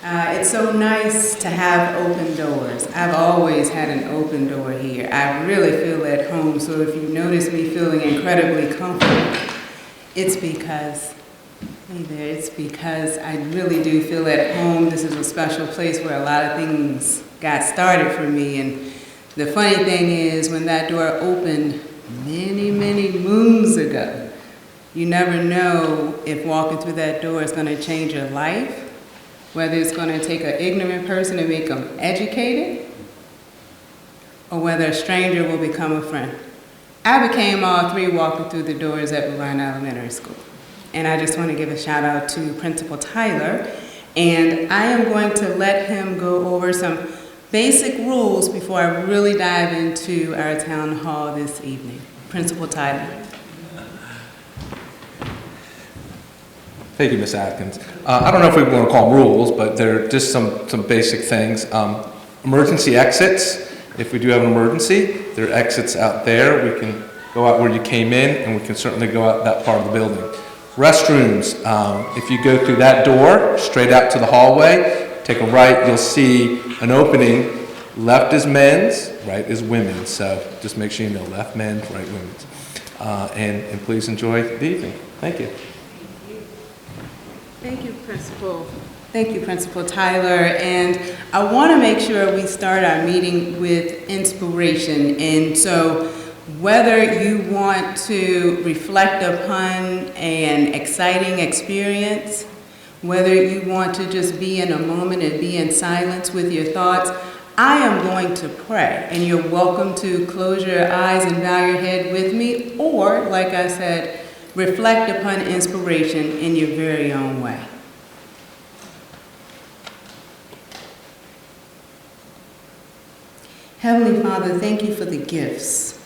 It's so nice to have open doors. I've always had an open door here. I really feel at home, so if you notice me feeling incredibly comfortable, it's because I really do feel at home. This is a special place where a lot of things got started for me, and the funny thing is when that door opened many, many moons ago, you never know if walking through that door is going to change your life, whether it's going to take an ignorant person and make them educated, or whether a stranger will become a friend. I became all three walking through the doors at Varina Elementary School. And I just want to give a shout out to Principal Tyler, and I am going to let him go over some basic rules before I really dive into our town hall this evening. Principal Tyler. Thank you, Ms. Atkins. I don't know if we want to call them rules, but they're just some basic things. Emergency exits. If we do have an emergency, there are exits out there. We can go out where you came in, and we can certainly go out that part of the building. Restrooms. If you go through that door, straight out to the hallway, take a right, you'll see an opening. Left is men's, right is women's. So just make sure you know left men's, right women's. And please enjoy the evening. Thank you. Thank you, Principal. Thank you, Principal Tyler. And I want to make sure we start our meeting with inspiration. And so whether you want to reflect upon an exciting experience, whether you want to just be in a moment and be in silence with your thoughts, I am going to pray. And you're welcome to close your eyes and bow your head with me, or, like I said, reflect upon inspiration in your very own way. Heavenly Father, thank you for the gifts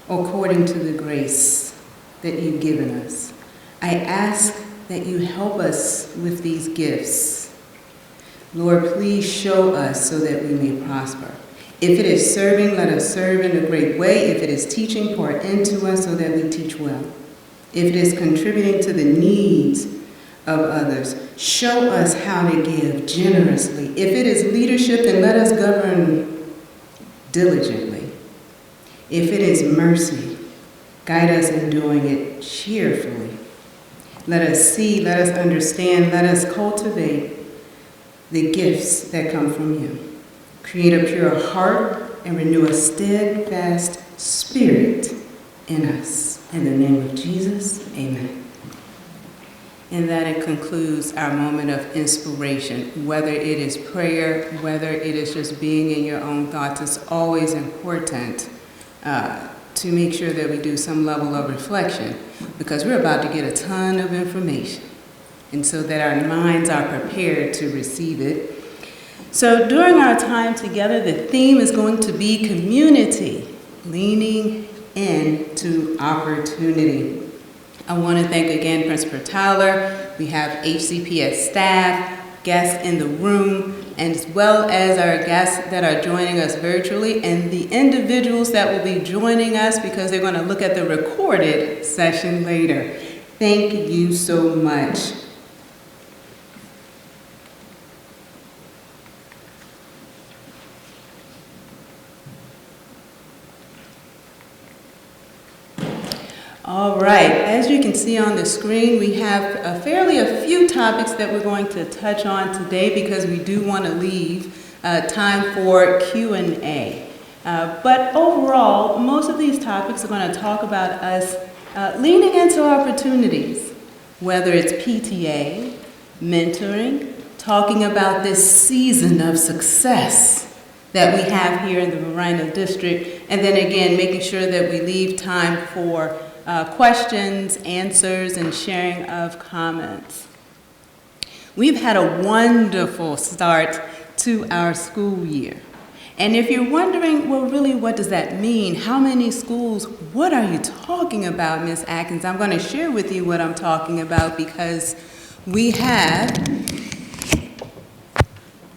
according to the grace that you've given us. I ask that you help us with these gifts. Lord, please show us so that we may prosper. If it is serving, let us serve in a great way. If it is teaching, pour into us so that we teach well. If it is contributing to the needs of others, show us how to give generously. If it is leadership, then let us govern diligently. If it is mercy, guide us in doing it cheerfully. Let us see, let us understand, let us cultivate the gifts that come from you. Create a pure heart and renew a steadfast spirit in us. In the name of Jesus, amen. And that it concludes our moment of inspiration. Whether it is prayer, whether it is just being in your own thoughts, it's always important to make sure that we do some level of reflection, because we're about to get a ton of information, and so that our minds are prepared to receive it. So during our time together, the theme is going to be community, leaning into opportunity. I want to thank again Principal Tyler. We have Hcps staff, guests in the room, as well as our guests that are joining us virtually, and the individuals that will be joining us because they're going to look at the recorded session later. Thank you so much. All right, as you can see on the screen, we have a few topics that we're going to touch on today because we do want to leave time for Q&A. But overall, most of these topics are going to talk about us leaning into opportunities, whether it's PTA, mentoring, talking about this season of success that we have here in the Varina district, and then again, making sure that we leave time for questions, answers, and sharing of comments. We've had a wonderful start to our school year. And if you're wondering, well, really, what does that mean? How many schools? What are you talking about, Ms. Atkins? I'm going to share with you what I'm talking about because we have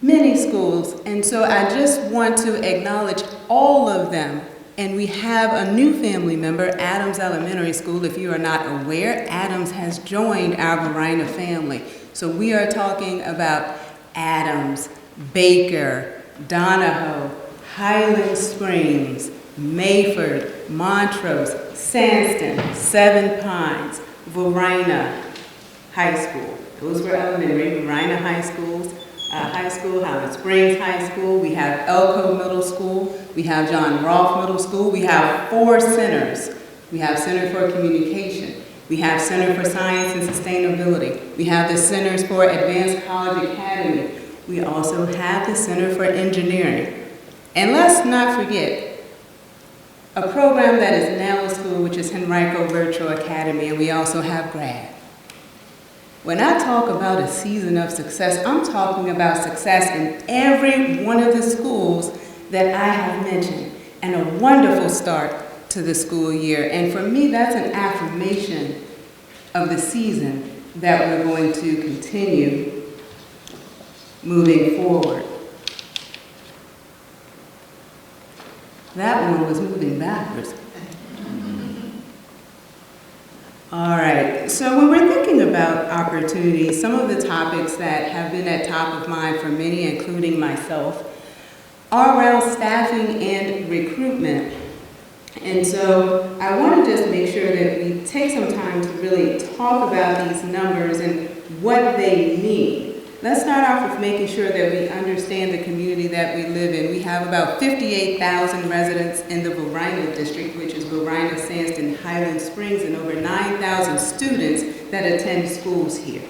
many schools. And so I just want to acknowledge all of them. And we have a new family member, Adams Elementary School. If you are not aware, Adams has joined our Varina family. So we are talking about Adams, Baker, Donahoe, Highland Springs, Mayford, Montrose, Sanston, Seven Pines, Varina High School. Those were elementary. Varina High School, Highland Springs High School. We have Elko Middle School. We have John Rolfe Middle School. We have 4 centers. We have Center for Communication. We have Center for Science and Sustainability. We have the Centers for Advanced College Academy. We also have the Center for Engineering. And let's not forget a program that is now a school, which is Henrico Virtual Academy, and we also have GRAD. When I talk about a season of success, I'm talking about success in every one of the schools that I have mentioned, and a wonderful start to the school year. And for me, that's an affirmation of the season that we're going to continue moving forward. That one was moving backwards. All right, so when we're thinking about opportunities, some of the topics that have been at top of mind for many, including myself, are around staffing and recruitment. And so I want to just make sure that we take some time to really talk about these numbers and what they mean. Let's start off with making sure that we understand the community that we live in. We have about 58,000 residents in the Varina district, which is Varina, Sanston, Highland Springs, and over 9,000 students that attend schools here.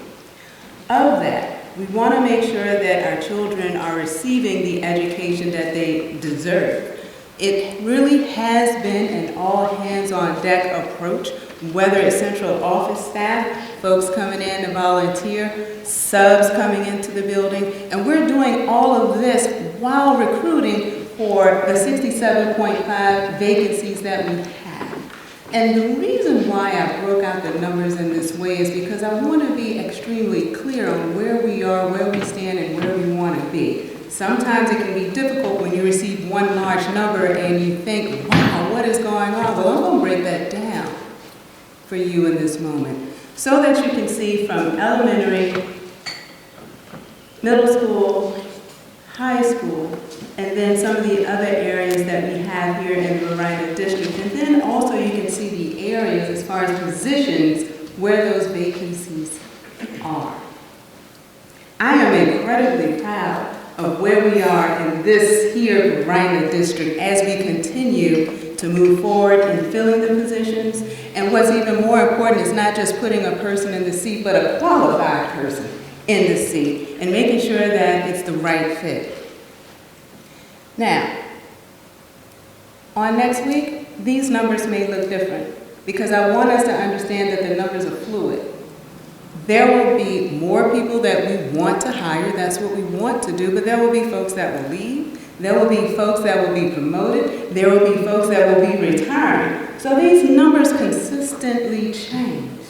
Of that, we want to make sure that our children are receiving the education that they deserve. It really has been an all-hands-on-deck approach, whether it's central office staff, folks coming in to volunteer, subs coming into the building, and we're doing all of this while recruiting for the 67.5 vacancies that we have. And the reason why I broke out the numbers in this way is because I want to be extremely clear on where we are, where we stand, and where we want to be. Sometimes it can be difficult when you receive one large number and you think, wow, what is going on? Well, I'm going to break that down for you in this moment so that you can see from elementary, middle school, high school, and then some of the other areas that we have here in the Varina district. And then also you can see the areas as far as positions where those vacancies are. I am incredibly proud of where we are in this here Varina district as we continue to move forward in filling the positions. And what's even more important is not just putting a person in the seat, but a qualified person in the seat and making sure that it's the right fit. Now, on next week, these numbers may look different because I want us to understand that the numbers are fluid. There will be more people that we want to hire, that's what we want to do, but there will be folks that will leave, there will be folks that will be promoted, there will be folks that will be retiring. So these numbers consistently change.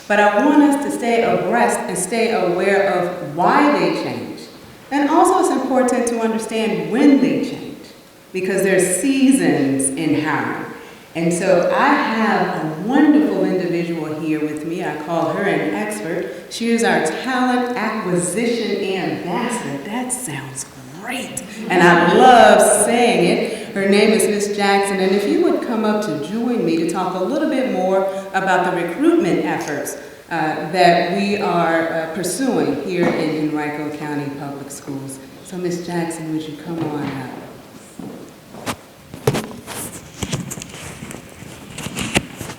But I want us to stay abreast and stay aware of why they change. And also it's important to understand when they change, because there's seasons in hiring. And so I have a wonderful individual here with me. I call her an expert. She is our talent acquisition ambassador. That sounds great. And I love saying it. Her name is Miss Jackson. And if you would come up to join me to talk a little bit more about the recruitment efforts that we are pursuing here in Henrico County Public Schools. So Miss Jackson, would you come on up?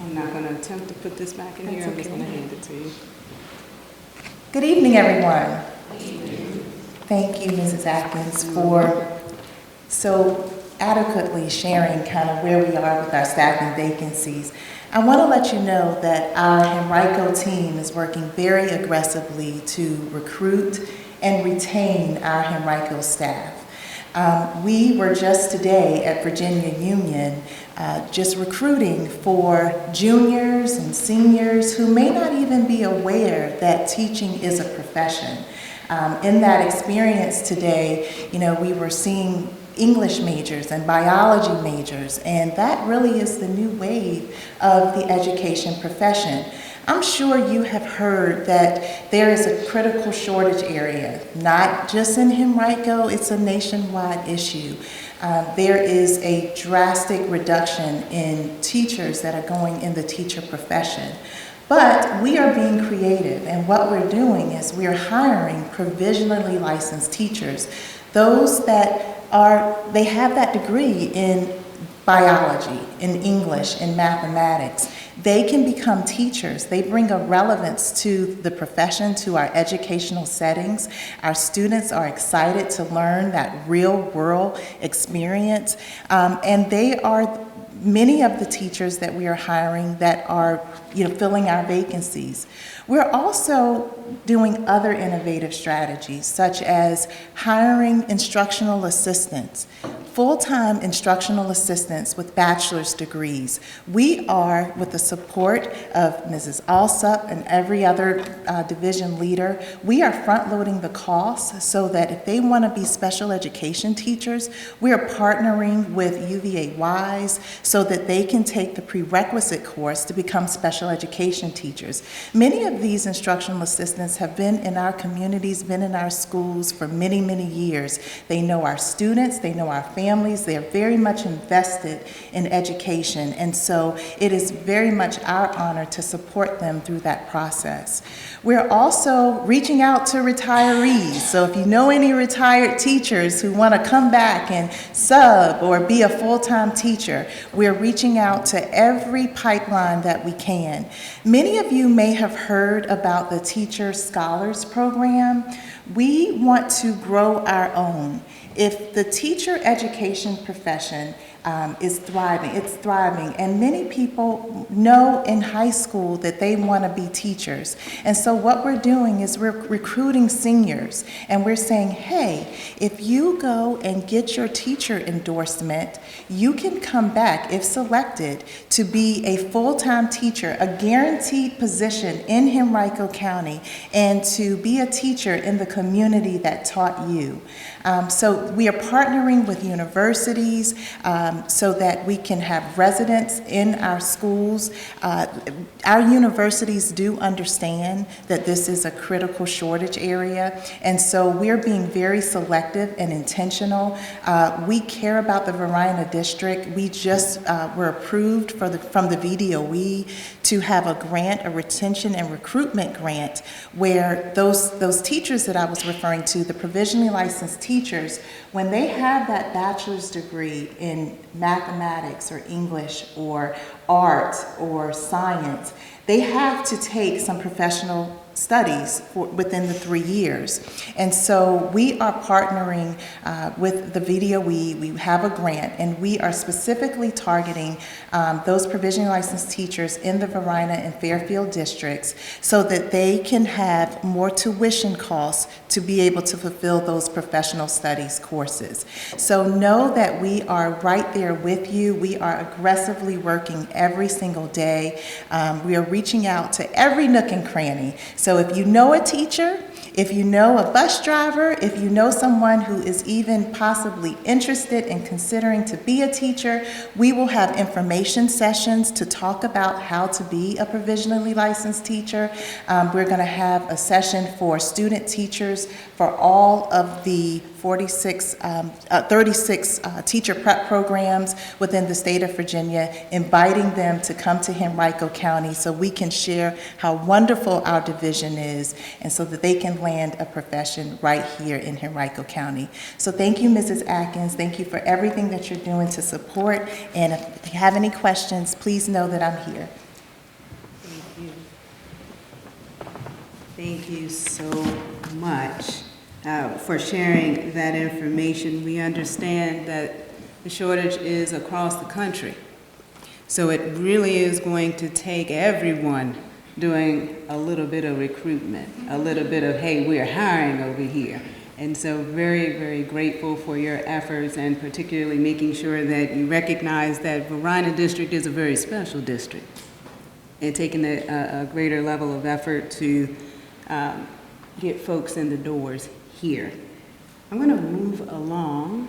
I'm not going to attempt to put this back in here. I'm just going to hand it to you. Good evening, everyone. Thank you, Mrs. Atkins, for so adequately sharing kind of where we are with our staffing vacancies. I want to let you know that our Henrico team is working very aggressively to recruit and retain our Henrico staff. We were just today at Virginia Union just recruiting for juniors and seniors who may not even be aware that teaching is a profession. In that experience today, you know, we were seeing English majors and biology majors, and that really is the new wave of the education profession. I'm sure you have heard that there is a critical shortage area, not just in Henrico, it's a nationwide issue. There is a drastic reduction in teachers that are going in the teacher profession. But we are being creative, and what we're doing is we're hiring provisionally licensed teachers, those that they have that degree in biology, in English, in mathematics. They can become teachers. They bring a relevance to the profession, to our educational settings. Our students are excited to learn that real world experience, and they are many of the teachers that we are hiring that are filling our vacancies. We're also doing other innovative strategies, such as hiring instructional assistants, full-time instructional assistants with bachelor's degrees. We are, with the support of Mrs. Alsup and every other division leader, we are front-loading the costs so that if they want to be special education teachers, we are partnering with UVA-WISE so that they can take the prerequisite course to become special education teachers. Many of these instructional assistants have been in our communities, been in our schools for many, many years. They know our students, they know our families, they are very much invested in education, and so it is very much our honor to support them through that process. We're also reaching out to retirees, so if you know any retired teachers who want to come back and sub or be a full-time teacher, we're reaching out to every pipeline that we can. Many of you may have heard about the Teacher Scholars Program. We want to grow our own. If the teacher education profession is thriving, it's thriving, and many people know in high school that they want to be teachers. And so what we're doing is we're recruiting seniors, and we're saying, hey, if you go and get your teacher endorsement, you can come back, if selected, to be a full-time teacher, a guaranteed position in Henrico County, and to be a teacher in the community that taught you. So we are partnering with universities so that we can have residents in our schools. Our universities do understand that this is a critical shortage area, and so we're being very selective and intentional. We care about the Varina district. We just were approved from the VDOE to have a grant, a retention and recruitment grant, where those teachers that I was referring to, the provisionally licensed teachers, when they have that bachelor's degree in mathematics or English or art or science, they have to take some professional studies within the 3 years. And so we are partnering with the VDOE. We have a grant, and we are specifically targeting those provisionally licensed teachers in the Varina and Fairfield districts so that they can have more tuition costs to be able to fulfill those professional studies courses. So know that we are right there with you. We are aggressively working every single day. We are reaching out to every nook and cranny. So if you know a teacher, if you know a bus driver, if you know someone who is even possibly interested in considering to be a teacher, we will have information sessions to talk about how to be a provisionally licensed teacher. We're going to have a session for student teachers for all of the 36 teacher prep programs within the state of Virginia, inviting them to come to Henrico County so we can share how wonderful our division is and so that they can land a profession right here in Henrico County. So thank you, Mrs. Atkins. Thank you for everything that you're doing to support. And if you have any questions, please know that I'm here. Thank you. Thank you so much for sharing that information. We understand that the shortage is across the country. So it really is going to take everyone doing a little bit of recruitment, a little bit of, hey, we're hiring over here. And so very, very grateful for your efforts, and particularly making sure that you recognize that Varina District is a very special district, and taking a greater level of effort to get folks in the doors here. I'm going to move along.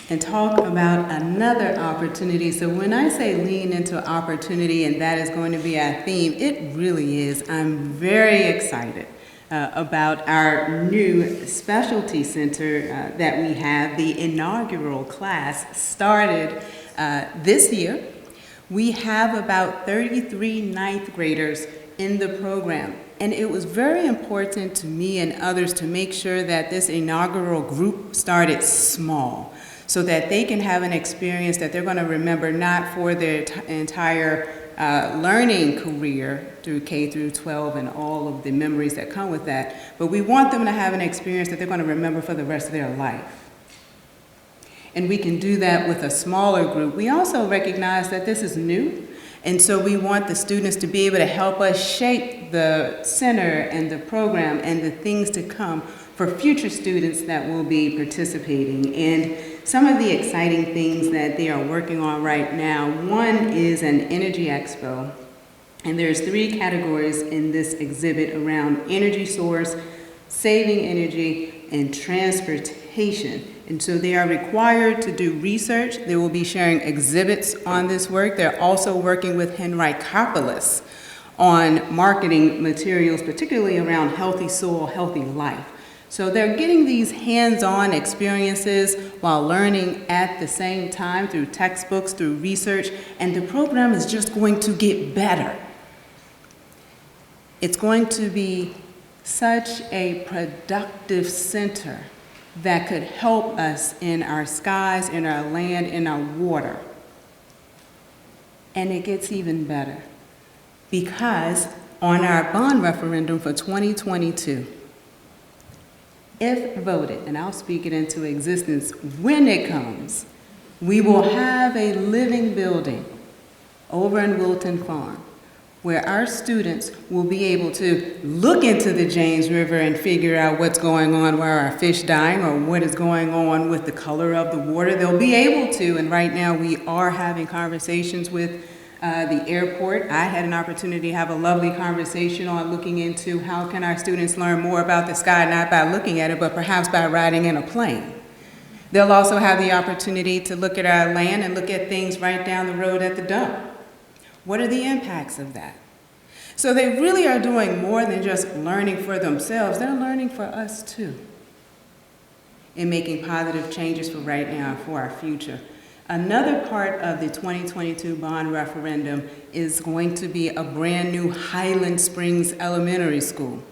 and talk about another opportunity. So when I say lean into opportunity, and that is going to be our theme, it really is. I'm very excited about our new specialty center that we have. The inaugural class started this year. We have about 33 ninth graders in the program. And it was very important to me and others to make sure that this inaugural group started small so that they can have an experience that they're going to remember not for their entire learning career through K through 12 and all of the memories that come with that, but we want them to have an experience that they're going to remember for the rest of their life. And we can do that with a smaller group. We also recognize that this is new, and so we want the students to be able to help us shape the center and the program and the things to come for future students that will be participating. And some of the exciting things that they are working on right now, one is an energy expo. And there's 3 categories in this exhibit around energy source, saving energy, and transportation. And so they are required to do research. They will be sharing exhibits on this work. They're also working with Henrico on marketing materials, particularly around healthy soil, healthy life. So they're getting these hands-on experiences while learning at the same time through textbooks, through research, and the program is just going to get better. It's going to be such a productive center that could help us in our skies, in our land, in our water. And it gets even better because on our bond referendum for 2022, if voted, and I'll speak it into existence when it comes, we will have a living building over in Wilton Farm where our students will be able to look into the James River and figure out what's going on, where are fish dying, or what is going on with the color of the water. They'll be able to, and right now we are having conversations with the airport. I had an opportunity to have a lovely conversation on looking into how can our students learn more about the sky, not by looking at it, but perhaps by riding in a plane. They'll also have the opportunity to look at our land and look at things right down the road at the dump. What are the impacts of that? So they really are doing more than just learning for themselves. They're learning for us too, and making positive changes for right now and for our future. Another part of the 2022 bond referendum is going to be a brand new Highland Springs Elementary School.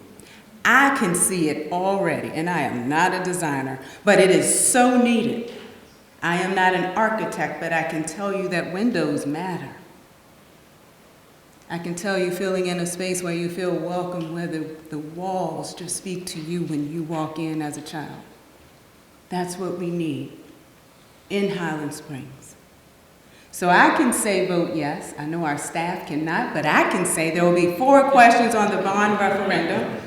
I can see it already, and I am not a designer, but it is so needed. I am not an architect, but I can tell you that windows matter. I can tell you filling in a space where you feel welcome, where the walls just speak to you when you walk in as a child. That's what we need in Highland Springs. So I can say vote yes. I know our staff cannot, but I can say there will be 4 questions on the bond referendum.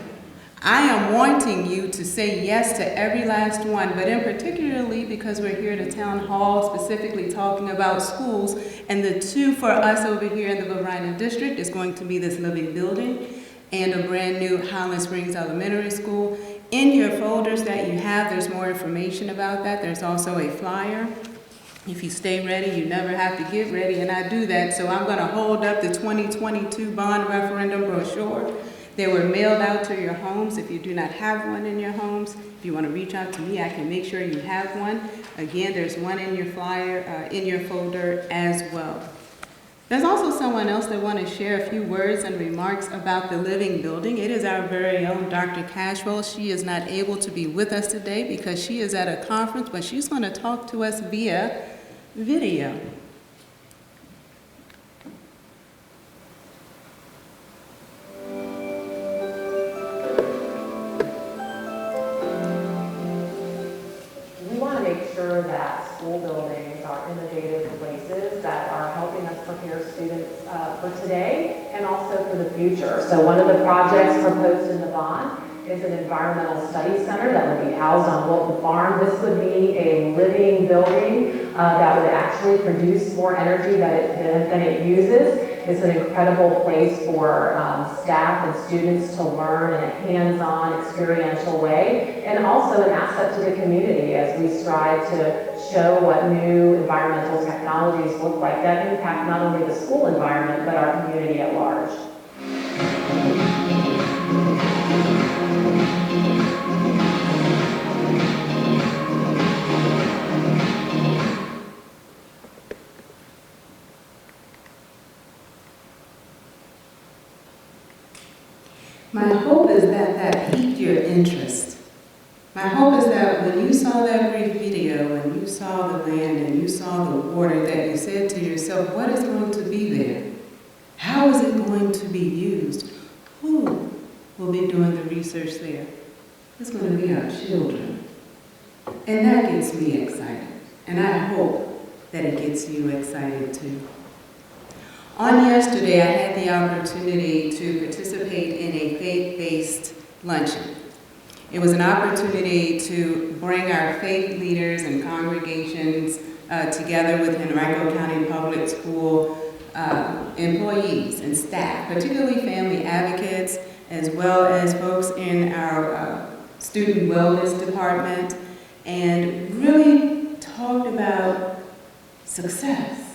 I am wanting you to say yes to every last one, but in particularly because we're here at Town Hall specifically talking about schools, and the 2 for us over here in the Varina district is going to be this living building and a brand new Highland Springs Elementary School. In your folders that you have, there's more information about that. There's also a flyer. If you stay ready, you never have to get ready, and I do that. So I'm going to hold up the 2022 bond referendum brochure. They were mailed out to your homes. If you do not have one in your homes, if you want to reach out to me, I can make sure you have one. Again, there's one in your flyer, in your folder as well. There's also someone else that want to share a few words and remarks about the living building. It is our very own Dr. Cashwell. She is not able to be with us today because she is at a conference, but she's going to talk to us via video. That school buildings are innovative places that are helping us prepare students for today and also for the future. So one of the projects proposed in the bond is an environmental study center that would be housed on Wilton Farm. This would be a living building that would actually produce more energy than it uses. It's an incredible place for staff and students to learn in a hands-on, experiential way, and also an asset to the community as we strive to show what new environmental technologies look like that impact not only the school environment, but our community at large. My hope is that that piqued your interest. My hope is that when you saw that brief video and you saw the land and you saw the water, that you said to yourself, what is going to be there? How is it going to be used? Who will be doing the research there? It's going to be our children. And that gets me excited. And I hope that it gets you excited too. On yesterday, I had the opportunity to participate in a faith-based luncheon. It was an opportunity to bring our faith leaders and congregations together with Henrico County Public School employees and staff, particularly family advocates, as well as folks in our student wellness department, and really talked about success.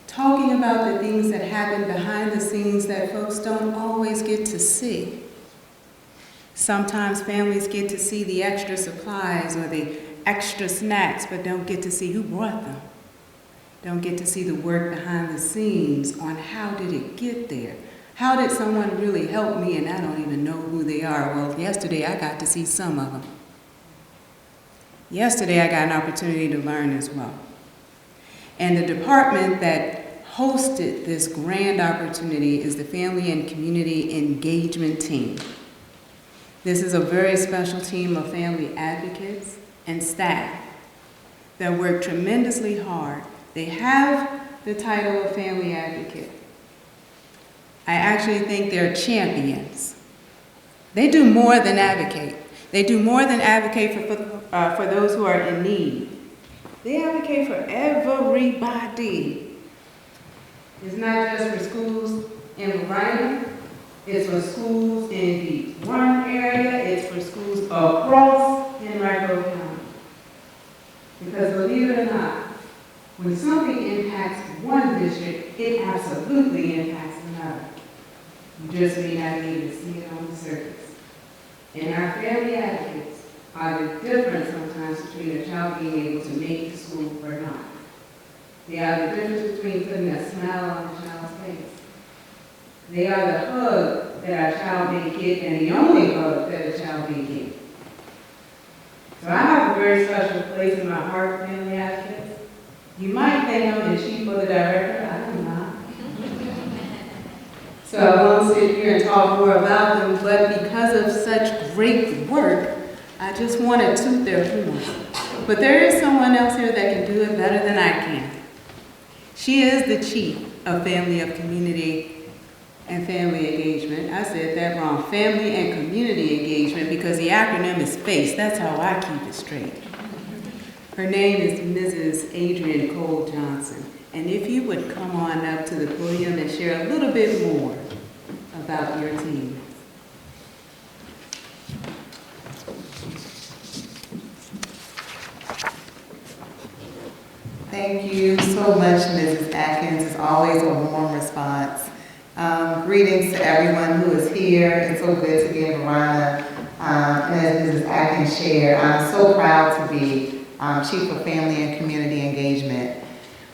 Talking about the things that happen behind the scenes that folks don't always get to see. Sometimes families get to see the extra supplies or the extra snacks, but don't get to see who brought them. Don't get to see the work behind the scenes on how did it get there. How did someone really help me and I don't even know who they are? Well, yesterday I got to see some of them. Yesterday I got an opportunity to learn as well. And the department that hosted this grand opportunity is the Family and Community Engagement Team. This is a very special team of family advocates and staff that work tremendously hard. They have the title of family advocate. I actually think they're champions. They do more than advocate. They do more than advocate for those who are in need. They advocate for everybody. It's not just for schools in Varina, it's for schools in the Warren area, it's for schools across Henrico County. Because believe it or not, when something impacts one district, it absolutely impacts another. You just may not be able to see it on the surface. And our family advocates are the difference sometimes between a child being able to make it to school or not. They are the difference between putting a smile on a child's face. They are the hug that our child may get and the only hug that a child may get. So I have a very special place in my heart for family advocates. You might think I'm the chief or the director, I am not. So I won't sit here and talk more about them, but because of such great work, I just want to toot their horn. But there is someone else here that can do it better than I can. She is the chief of Family of Community and Family Engagement. I said that wrong. Family and Community Engagement because the acronym is FACE. That's how I keep it straight. Her name is Mrs. Adrienne Cole Johnson. And if you would come on up to the podium and share a little bit more about your team. Thank you so much, Mrs. Atkins. It's always a warm response. Greetings to everyone who is here. It's so good to be in Varina. And as Mrs. Atkins shared, I'm so proud to be Chief of Family and Community Engagement.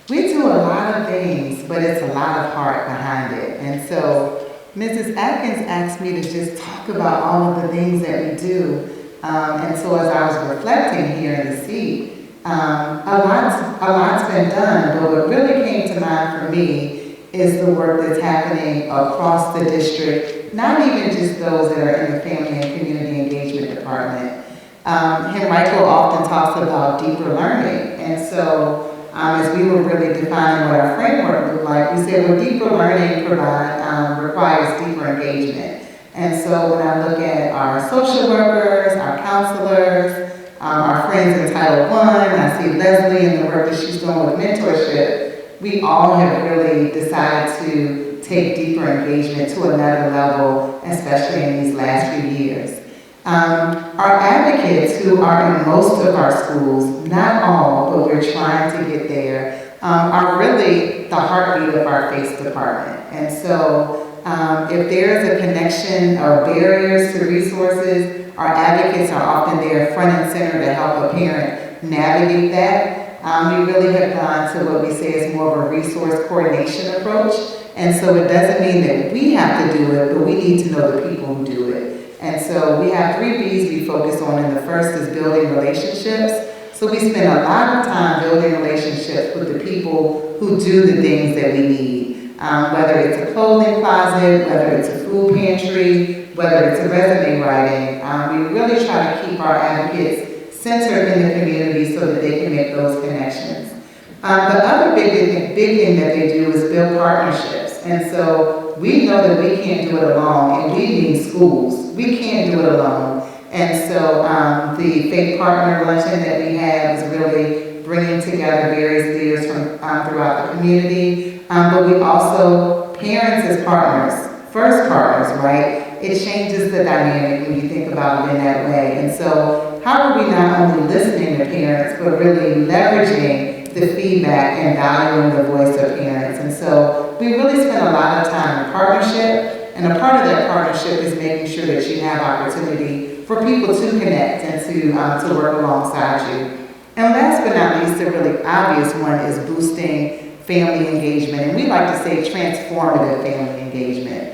We do a lot of things, but it's a lot of heart behind it. And so Mrs. Atkins asked me to just talk about all of the things that we do. And so as I was reflecting here in the seat, a lot's been done, but what really came to mind for me is the work that's happening across the district, not even just those that are in the Family and Community Engagement Department. Henrico often talks about deeper learning, and so as we were really defining what our framework looked like, we said, well, deeper learning requires deeper engagement. And so when I look at our social workers, our counselors, our friends in Title I see Leslie and the work that she's doing with mentorship. we all have really decided to take deeper engagement to another level, especially in these last few years. Our advocates who are in most of our schools, not all, but we're trying to get there, are really the heartbeat of our FACE department. And so if there is a connection or barriers to resources, our advocates are often there front and center to help a parent navigate that. We really have gone to what we say is more of a resource coordination approach. And so it doesn't mean that we have to do it, but we need to know the people who do it. And so we have 3 B's we focus on, and the first is building relationships. So we spend a lot of time building relationships with the people who do the things that we need. Whether it's a clothing closet, whether it's a food pantry, whether it's a resume writing, we really try to keep our advocates centered in the community so that they can make those connections. The other big thing that they do is build partnerships. And so we know that we can't do it alone, and we need schools. We can't do it alone. And so the Faith Partner Luncheon that we have is really bringing together various leaders from throughout the community. But we also, parents as partners, first partners, right? It changes the dynamic when you think about it in that way. And so how are we not only listening to parents, but really leveraging the feedback and valuing the voice of parents? And so we really spend a lot of time in partnership, and a part of that partnership is making sure that you have opportunity for people to connect and to work alongside you. And last but not least, the really obvious one is boosting family engagement, and we like to say transformative family engagement.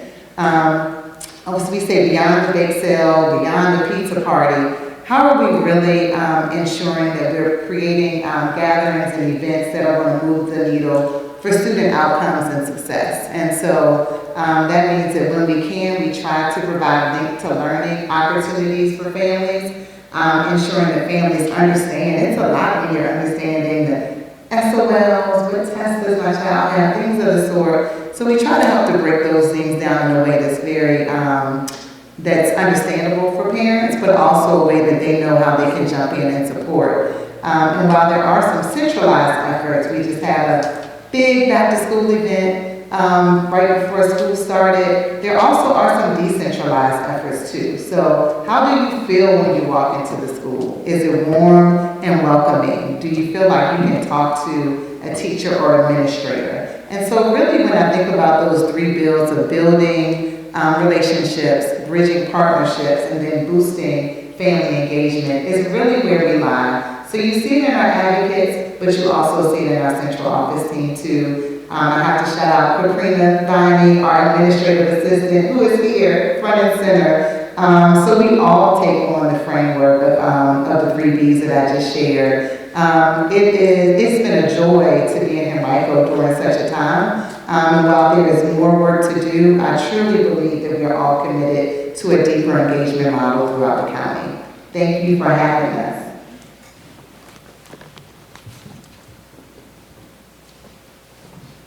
As we say, beyond the bake sale, beyond the pizza party, how are we really ensuring that we're creating gatherings and events that are going to move the needle for student outcomes and success? And so that means that when we can, we try to provide link to learning opportunities for families, ensuring that families understand. It's a lot when you're understanding the SOLs, what tests does my child have, things of the sort. So we try to help to break those things down in a way that's very, that's understandable for parents, but also a way that they know how they can jump in and support. And while there are some centralized efforts, we just had a big back-to-school event right before school started. There also are some decentralized efforts too. So how do you feel when you walk into the school? Is it warm and welcoming? Do you feel like you can talk to a teacher or administrator? And so really when I think about those 3 builds of building relationships, bridging partnerships, and then boosting family engagement is really where we lie. So you see it in our advocates, but you also see it in our central office team too. I have to shout out Katrina Viney, our administrative assistant, who is here, front and center. So we all take on the framework of the 3 B's that I just shared. It's been a joy to be in Henrico during such a time. While there is more work to do, I truly believe that we are all committed to a deeper engagement model throughout the county. Thank you for having us.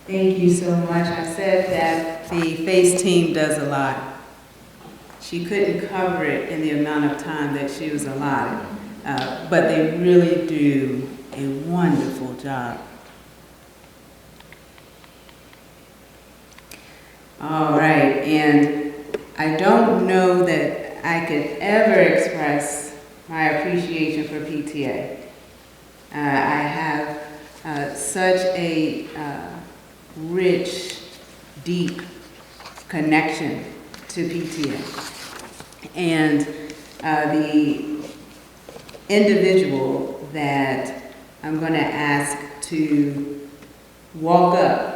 Thank you so much. I said that the FACE team does a lot. She couldn't cover it in the amount of time that she was allotted, but they really do a wonderful job. All right, and I don't know that I could ever express my appreciation for PTA. I have such a rich, deep connection to PTA. And the individual that I'm going to ask to walk up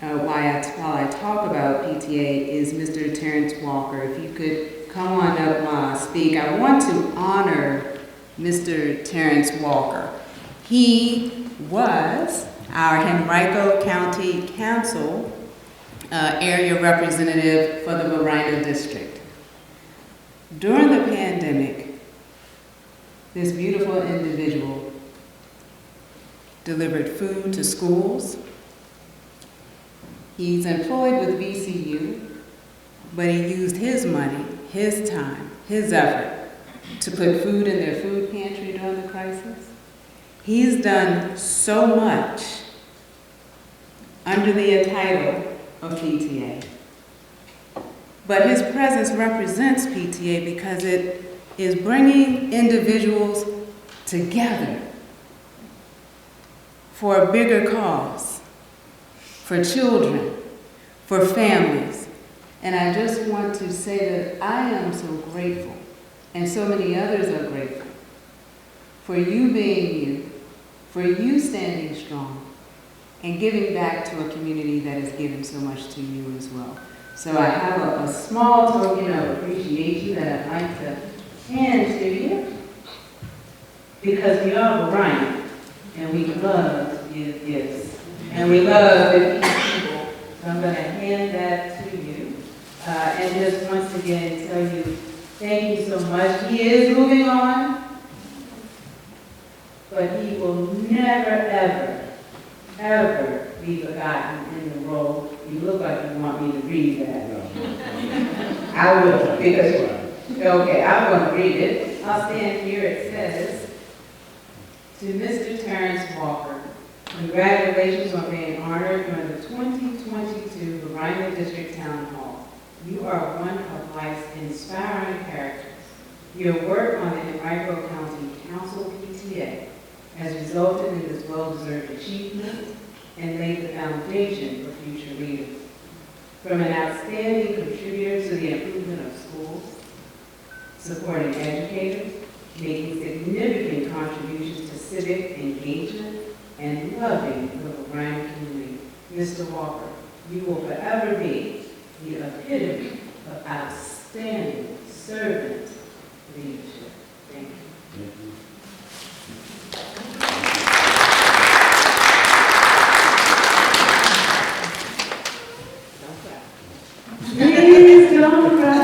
while I talk about PTA is Mr. Terrence Walker. If you could come on up while I speak. I want to honor Mr. Terrence Walker. He was our Henrico County Council area representative for the Varina District. During the pandemic, this beautiful individual delivered food to schools. He's employed with VCU, but he used his money, his time, his effort to put food in their food pantry during the crisis. He's done so much under the title of PTA. But his presence represents PTA because it is bringing individuals together for a bigger cause, for children, for families. And I just want to say that I am so grateful, and so many others are grateful, for you being you, for you standing strong, and giving back to a community that has given so much to you as well. So I have a small token of appreciation that I'd like to hand to you, because we are Varina, and we love to give gifts, and we love to feed people. So I'm going to hand that to you, and just once again tell you thank you so much. He is moving on, but he will never, ever, ever be forgotten in the role. You look like you want me to read that. I will, because, okay, I'm going to read it. I'll stand here. It says, to Mr. Terrence Walker, congratulations on being honored during the 2022 Varina District Town Hall. You are one of life's inspiring characters. Your work on the Henrico County Council PTA has resulted in this well-deserved achievement and laid the foundation for future leaders. From an outstanding contributor to the improvement of schools, supporting educators, making significant contributions to civic engagement, and loving the Varina community, Mr. Walker, you will forever be the epitome of outstanding servant leadership. Thank you. Thank you. Please don't cry.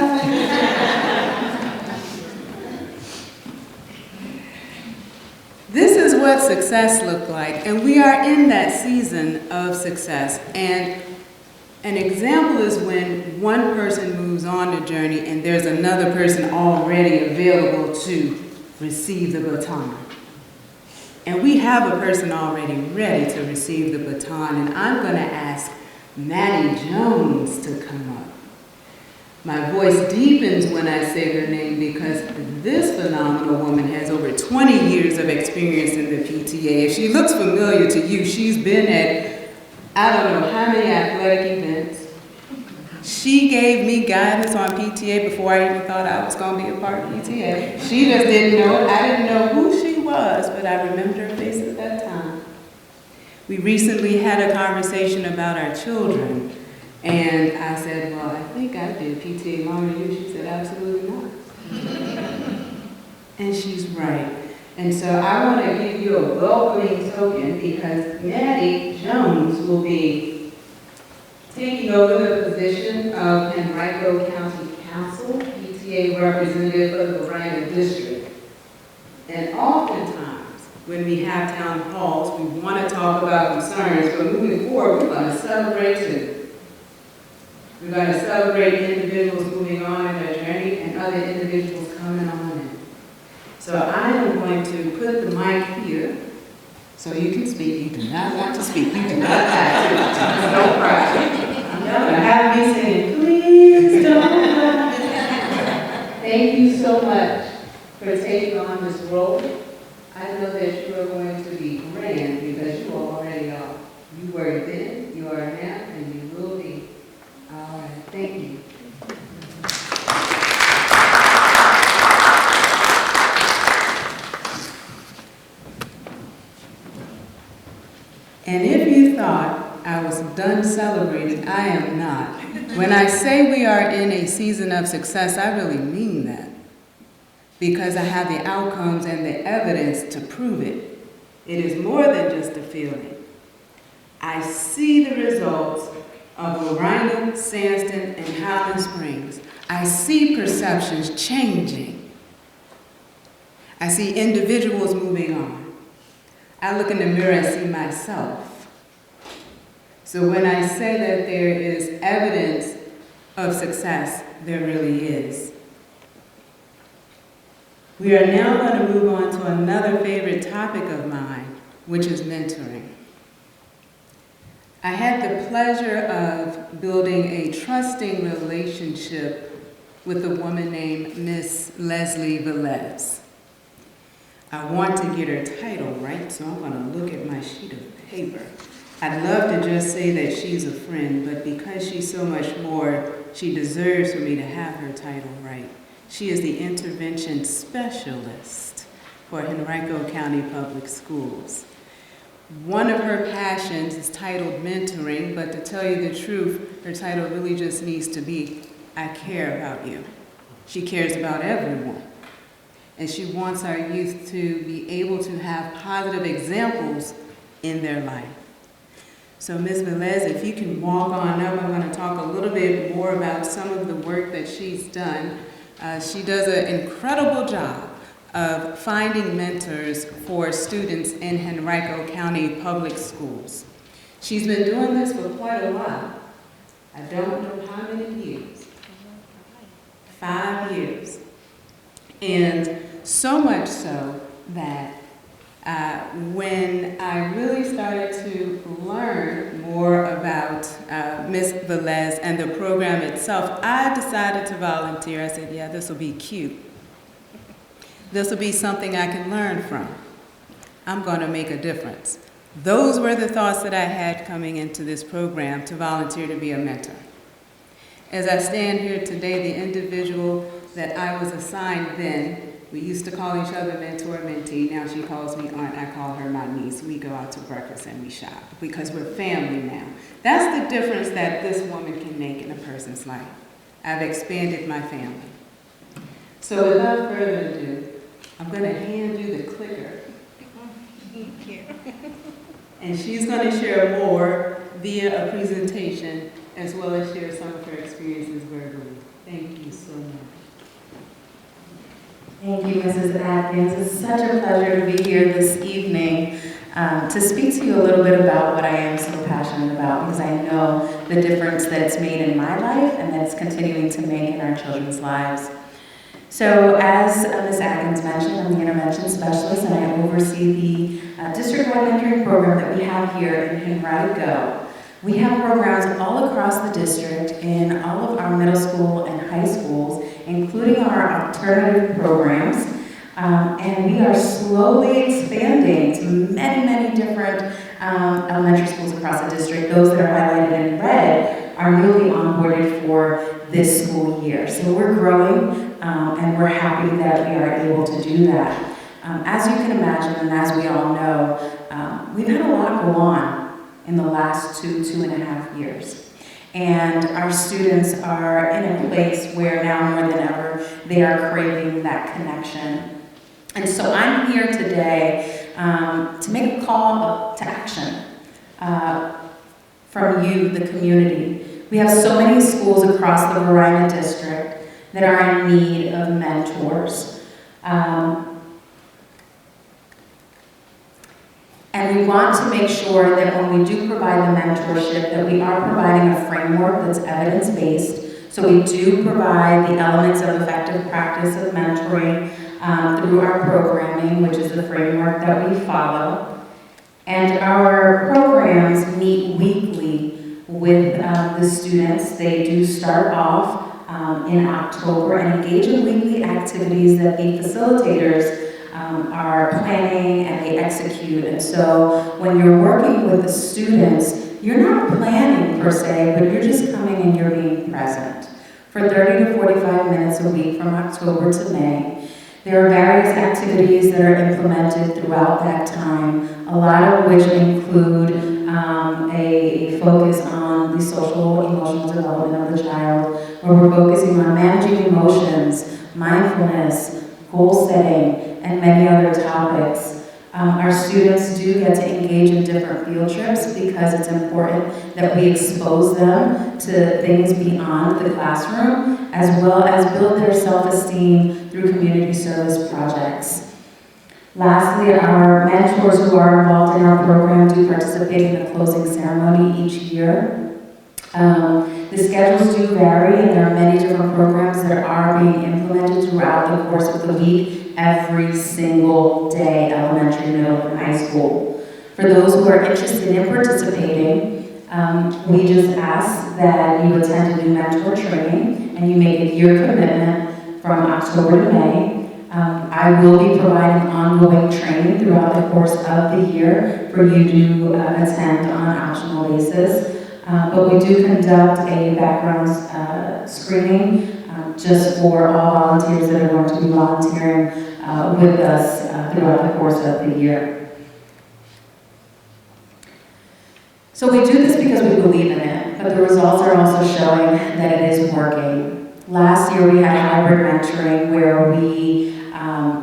This is what success looked like, and we are in that season of success. And an example is when one person moves on the journey and there's another person already available to receive the baton. And we have a person already ready to receive the baton, and I'm going to ask Maddie Jones to come up. My voice deepens when I say her name because this phenomenal woman has over 20 years of experience in the PTA. If she looks familiar to you, she's been at, I don't know how many athletic events. She gave me guidance on PTA before I even thought I was going to be a part of PTA. She just didn't know it. I didn't know who she was, but I remembered her face at that time. We recently had a conversation about our children. And I said, well, I think I did PTA longer than you. She said, absolutely not. And she's right. And so I want to give you a welcoming token because Maddie Jones will be taking over the position of Henrico County Council, PTA representative of the Varina District. And oftentimes, when we have town halls, we want to talk about concerns, but moving forward, we're going to celebrate too. We're going to celebrate individuals moving on in their journey and other individuals coming on in. So I am going to put the mic here so you can speak. You do not want to speak. You do not have to. Don't cry. I'm going to have me saying, please don't cry. Thank you so much for taking on this role. I know that you are going to be grand because you already are. You were then, you are now, and you will be. All right, thank you. And if you thought I was done celebrating, I am not. When I say we are in a season of success, I really mean that. Because I have the outcomes and the evidence to prove it. It is more than just a feeling. I see the results of Varina, Sandston, and Highland Springs. I see perceptions changing. I see individuals moving on. I look in the mirror and see myself. So when I say that there is evidence of success, there really is. We are now going to move on to another favorite topic of mine, which is mentoring. I had the pleasure of building a trusting relationship with a woman named Miss Leslie Velez. I want to get her title right, so I'm going to look at my sheet of paper. I'd love to just say that she's a friend, but because she's so much more, she deserves for me to have her title right. She is the intervention specialist for Henrico County Public Schools. One of her passions is titled mentoring, but to tell you the truth, her title really just needs to be, I care about you. She cares about everyone. And she wants our youth to be able to have positive examples in their life. So Ms. Velez, if you can walk on up, I'm going to talk a little bit more about some of the work that she's done. She does an incredible job of finding mentors for students in Henrico County Public Schools. She's been doing this for quite a while. I don't know how many years. 5 years. And so much so that when I really started to learn more about Ms. Velez and the program itself, I decided to volunteer. I said, yeah, this will be cute. This will be something I can learn from. I'm going to make a difference. Those were the thoughts that I had coming into this program to volunteer to be a mentor. As I stand here today, the individual that I was assigned then, we used to call each other mentor, mentee. Now she calls me aunt, I call her my niece. We go out to breakfast and we shop because we're family now. That's the difference that this woman can make in a person's life. I've expanded my family. So without further ado, I'm going to hand you the clicker. Thank you. And she's going to share more via a presentation as well as share some of her experiences verbally. Thank you so much. Thank you, Mrs. Atkins. It's such a pleasure to be here this evening to speak to you a little bit about what I am so passionate about, because I know the difference that it's made in my life and that it's continuing to make in our children's lives. So as Ms. Atkins mentioned, I'm the intervention specialist and I oversee the district-wide mentoring program that we have here in Henrico. We have programs all across the district in all of our middle school and high schools, including our alternative programs. And we are slowly expanding to many, many different elementary schools across the district. Those that are highlighted in red are newly onboarded for this school year. So we're growing and we're happy that we are able to do that. As you can imagine, and as we all know, we've had a lot go on in the last 2.5 years. And our students are in a place where now more than ever, they are craving that connection. And so I'm here today to make a call to action from you, the community. We have so many schools across the Varina district that are in need of mentors. And we want to make sure that when we do provide the mentorship, that we are providing a framework that's evidence-based. So we do provide the elements of effective practice of mentoring through our programming, which is the framework that we follow. And our programs meet weekly with the students. They do start off in October and engage in weekly activities that the facilitators are planning and they execute. And so when you're working with the students, you're not planning per se, but you're just coming and you're being present for 30 to 45 minutes a week from October to May. There are various activities that are implemented throughout that time, a lot of which include a focus on the social emotional development of the child, where we're focusing on managing emotions, mindfulness, goal setting, and many other topics. Our students do get to engage in different field trips because it's important that we expose them to things beyond the classroom, as well as build their self-esteem through community service projects. Lastly, our mentors who are involved in our program do participate in the closing ceremony each year. The schedules do vary, and there are many different programs that are being implemented throughout the course of the week, every single day, elementary, middle, and high school. For those who are interested in participating, We just ask that you attend a new mentor training and you make a year commitment from October to May. I will be providing ongoing training throughout the course of the year for you to attend on an optional basis. But we do conduct a background screening just for all volunteers that are going to be volunteering with us throughout the course of the year. So we do this because we believe in it, but the results are also showing that it is working. Last year we had hybrid mentoring where we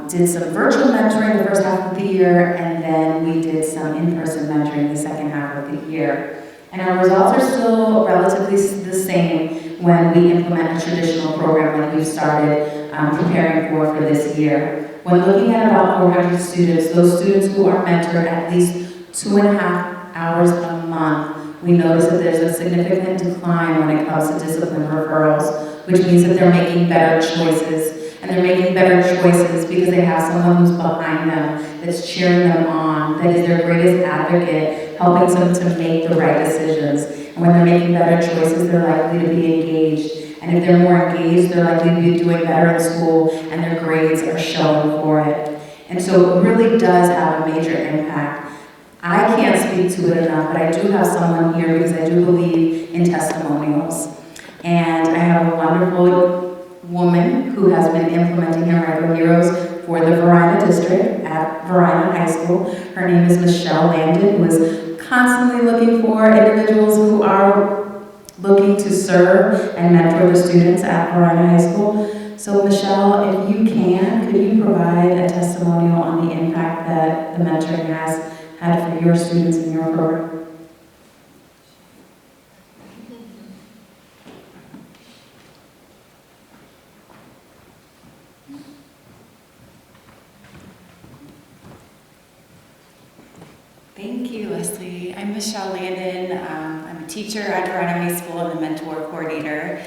did some virtual mentoring the first half of the year, and then we did some in-person mentoring the second half of the year. And our results are still relatively the same when we implement a traditional program like we've started preparing for this year. When looking at about 400 students, those students who are mentored at least 2.5 hours a month, we notice that there's a significant decline when it comes to discipline referrals, which means that they're making better choices. And they're making better choices because they have someone who's behind them, that's cheering them on, that is their greatest advocate, helping them to make the right decisions. And when they're making better choices, they're likely to be engaged. And if they're more engaged, they're likely to be doing better in school, and their grades are showing for it. And so it really does have a major impact. I can't speak to it enough, but I do have someone here because I do believe in testimonials. And I have a wonderful woman who has been implementing Henrico Heroes for the Varina district at Varina High School. Her name is Michelle Landon, who is constantly looking for individuals who are looking to serve and mentor the students at Varina High School. So Michelle, if you can, could you provide a testimonial on the impact that the mentoring has had for your students in your program? Thank you, Leslie. I'm Michelle Landon. I'm a teacher at Varina High School and the mentor coordinator.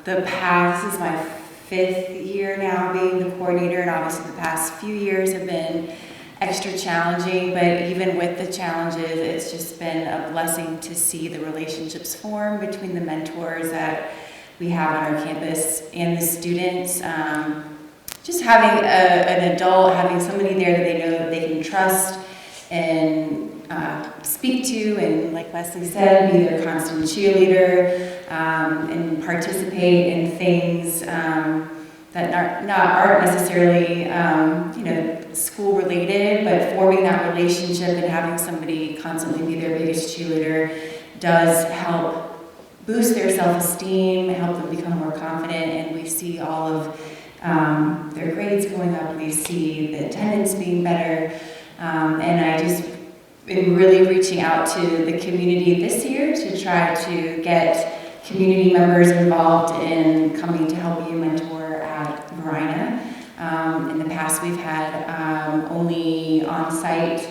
This is my 5th year now being the coordinator, and obviously the past few years have been extra challenging, but even with the challenges, it's just been a blessing to see the relationships form between the mentors that we have on our campus and the students. Just having an adult, having somebody there that they know that they can trust and speak to, and like Leslie said, be their constant cheerleader, and participate in things that aren't necessarily school related, but forming that relationship and having somebody constantly be their biggest cheerleader does help boost their self-esteem, help them become more confident, and we see all of their grades going up, we see the attendance being better. And I just been really reaching out to the community this year to try to get community members involved in coming to help you mentor at Varina. In the past, we've had only on-site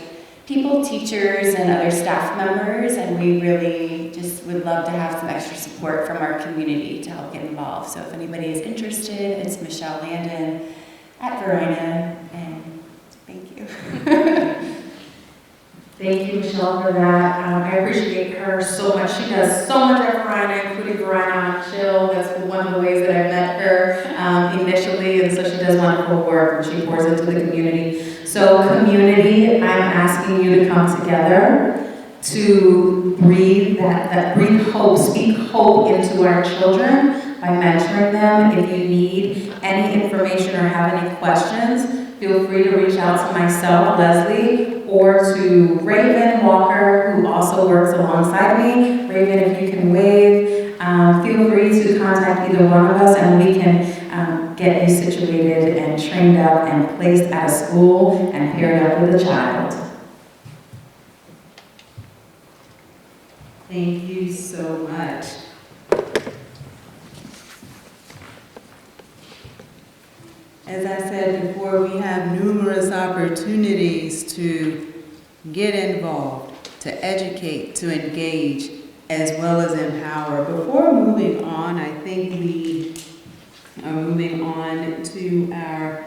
people, teachers, and other staff members, and we really just would love to have some extra support from our community to help get involved. So if anybody is interested, it's Michelle Landon at Varina, and thank you. Thank you, Michelle, for that. I appreciate her so much. She does so much at Varina, including Varina on Chill. That's one of the ways that I met her initially, and so she does wonderful work, and she pours into the community. So community, I'm asking you to come together to breathe breathe hope, speak hope into our children by mentoring them. If you need any information or have any questions, feel free to reach out to myself, Leslie, or to Raven Walker, who also works alongside me. Raven, if you can wave, feel free to contact either one of us, and we can get you situated and trained up and placed at a school and paired up with a child. Thank you so much. As I said before, we have numerous opportunities to get involved, to educate, to engage, as well as empower. Before moving on, I think we are moving on to our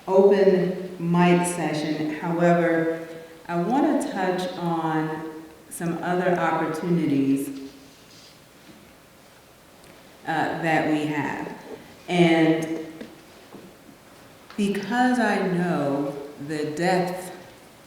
open mic session. However, I want to touch on some other opportunities that we have. And because I know the depth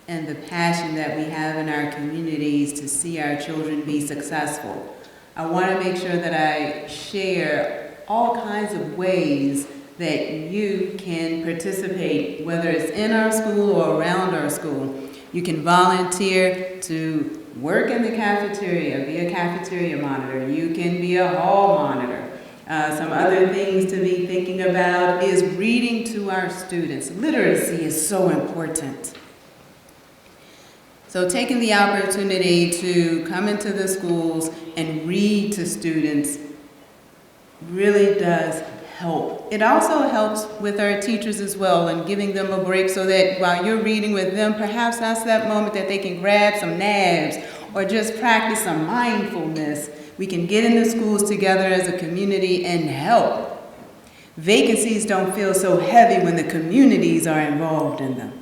and the passion that we have in our communities to see our children be successful, I want to make sure that I share all kinds of ways that you can participate, whether it's in our school or around our school. You can volunteer to work in the cafeteria, be a cafeteria monitor. You can be a hall monitor. Some other things to be thinking about is reading to our students. Literacy is so important. So taking the opportunity to come into the schools and read to students really does help. It also helps with our teachers as well and giving them a break so that while you're reading with them, perhaps that's that moment that they can grab some nabs or just practice some mindfulness. We can get in the schools together as a community and help. Vacancies don't feel so heavy when the communities are involved in them.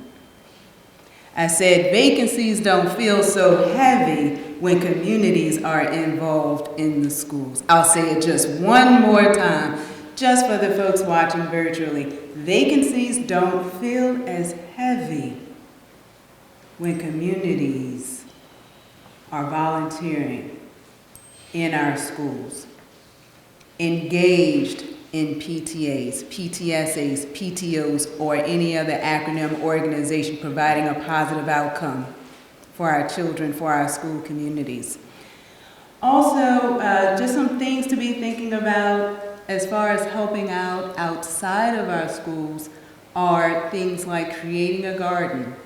I said vacancies don't feel so heavy when communities are involved in the schools. I'll say it just one more time, just for the folks watching virtually. Vacancies don't feel as heavy when communities are volunteering in our schools, engaged in PTAs, PTSAs, PTOs, or any other acronym organization providing a positive outcome for our children, for our school communities. Also, just some things to be thinking about as far as helping out outside of our schools are things like creating a garden,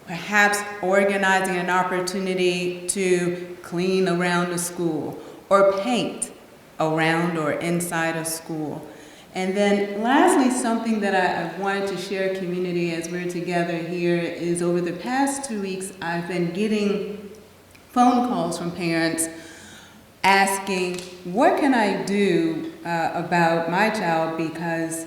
perhaps organizing an opportunity to clean around the school or paint around or inside a school. And then lastly, something that I wanted to share community as we're together here is over the past 2 weeks, I've been getting phone calls from parents asking, what can I do about my child because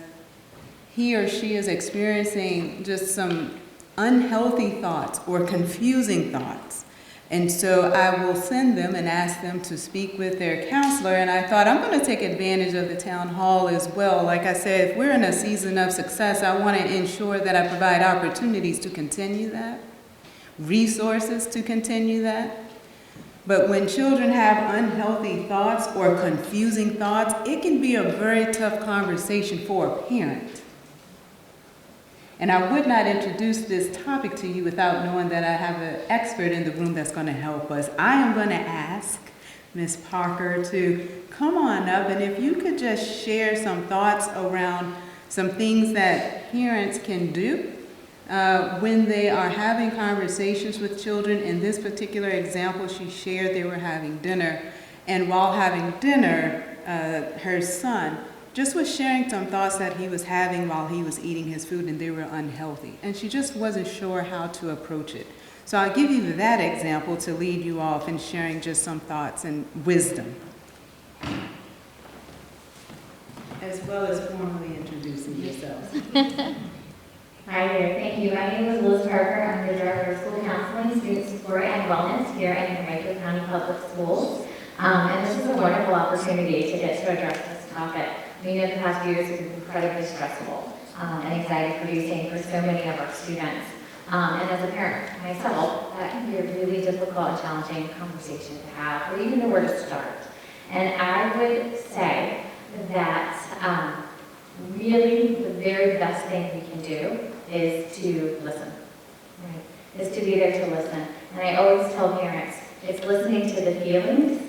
he or she is experiencing just some unhealthy thoughts or confusing thoughts. And so I will send them and ask them to speak with their counselor. And I thought I'm going to take advantage of the town hall as well. Like I said, if we're in a season of success, I want to ensure that I provide opportunities to continue that, resources to continue that. But when children have unhealthy thoughts or confusing thoughts, it can be a very tough conversation for a parent. And I would not introduce this topic to you without knowing that I have an expert in the room that's going to help us. I am going to ask Ms. Parker to come on up, and if you could just share some thoughts around some things that parents can do when they are having conversations with children. In this particular example, she shared they were having dinner, and while having dinner, her son just was sharing some thoughts that he was having while he was eating his food, and they were unhealthy. And she just wasn't sure how to approach it. So I'll give you that example to lead you off in sharing just some thoughts and wisdom, as well as formally introducing yourself. Hi there, thank you. My name is Liz Parker. I'm the Director of School Counseling, Student Support, and Wellness here at Henrico County Public Schools. And this is a wonderful opportunity to get to address this topic. We know the past few years have been incredibly stressful and anxiety-producing for so many of our students. And as a parent myself, that can be a really difficult and challenging conversation to have, or even know where to start. And I would say that really the very best thing we can do is to listen, right? Is to be there to listen. And I always tell parents, it's listening to the feelings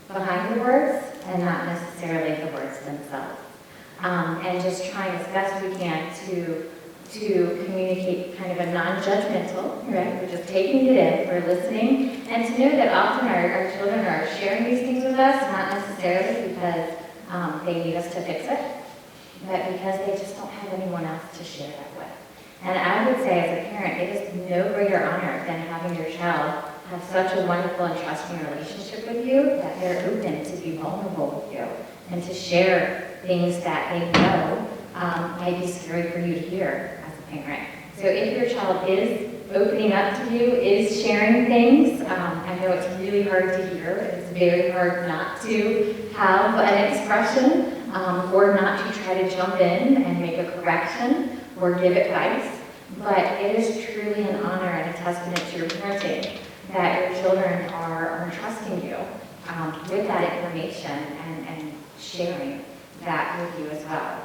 behind the words and not necessarily the words themselves. And just trying as best we can to communicate kind of a non-judgmental, right? We're just taking it in, we're listening, and to know that often our children are sharing these things with us, not necessarily because they need us to fix it, but because they just don't have anyone else to share that with. And I would say as a parent, it is no greater honor than having your child have such a wonderful and trusting relationship with you that they're open to be vulnerable with you and to share things that they know might be scary for you to hear as a parent. So if your child is opening up to you, is sharing things, I know it's really hard to hear. It's very hard not to have an expression or not to try to jump in and make a correction or give advice. But it is truly an honor and a testament to your parenting that your children are trusting you with that information and sharing that with you as well.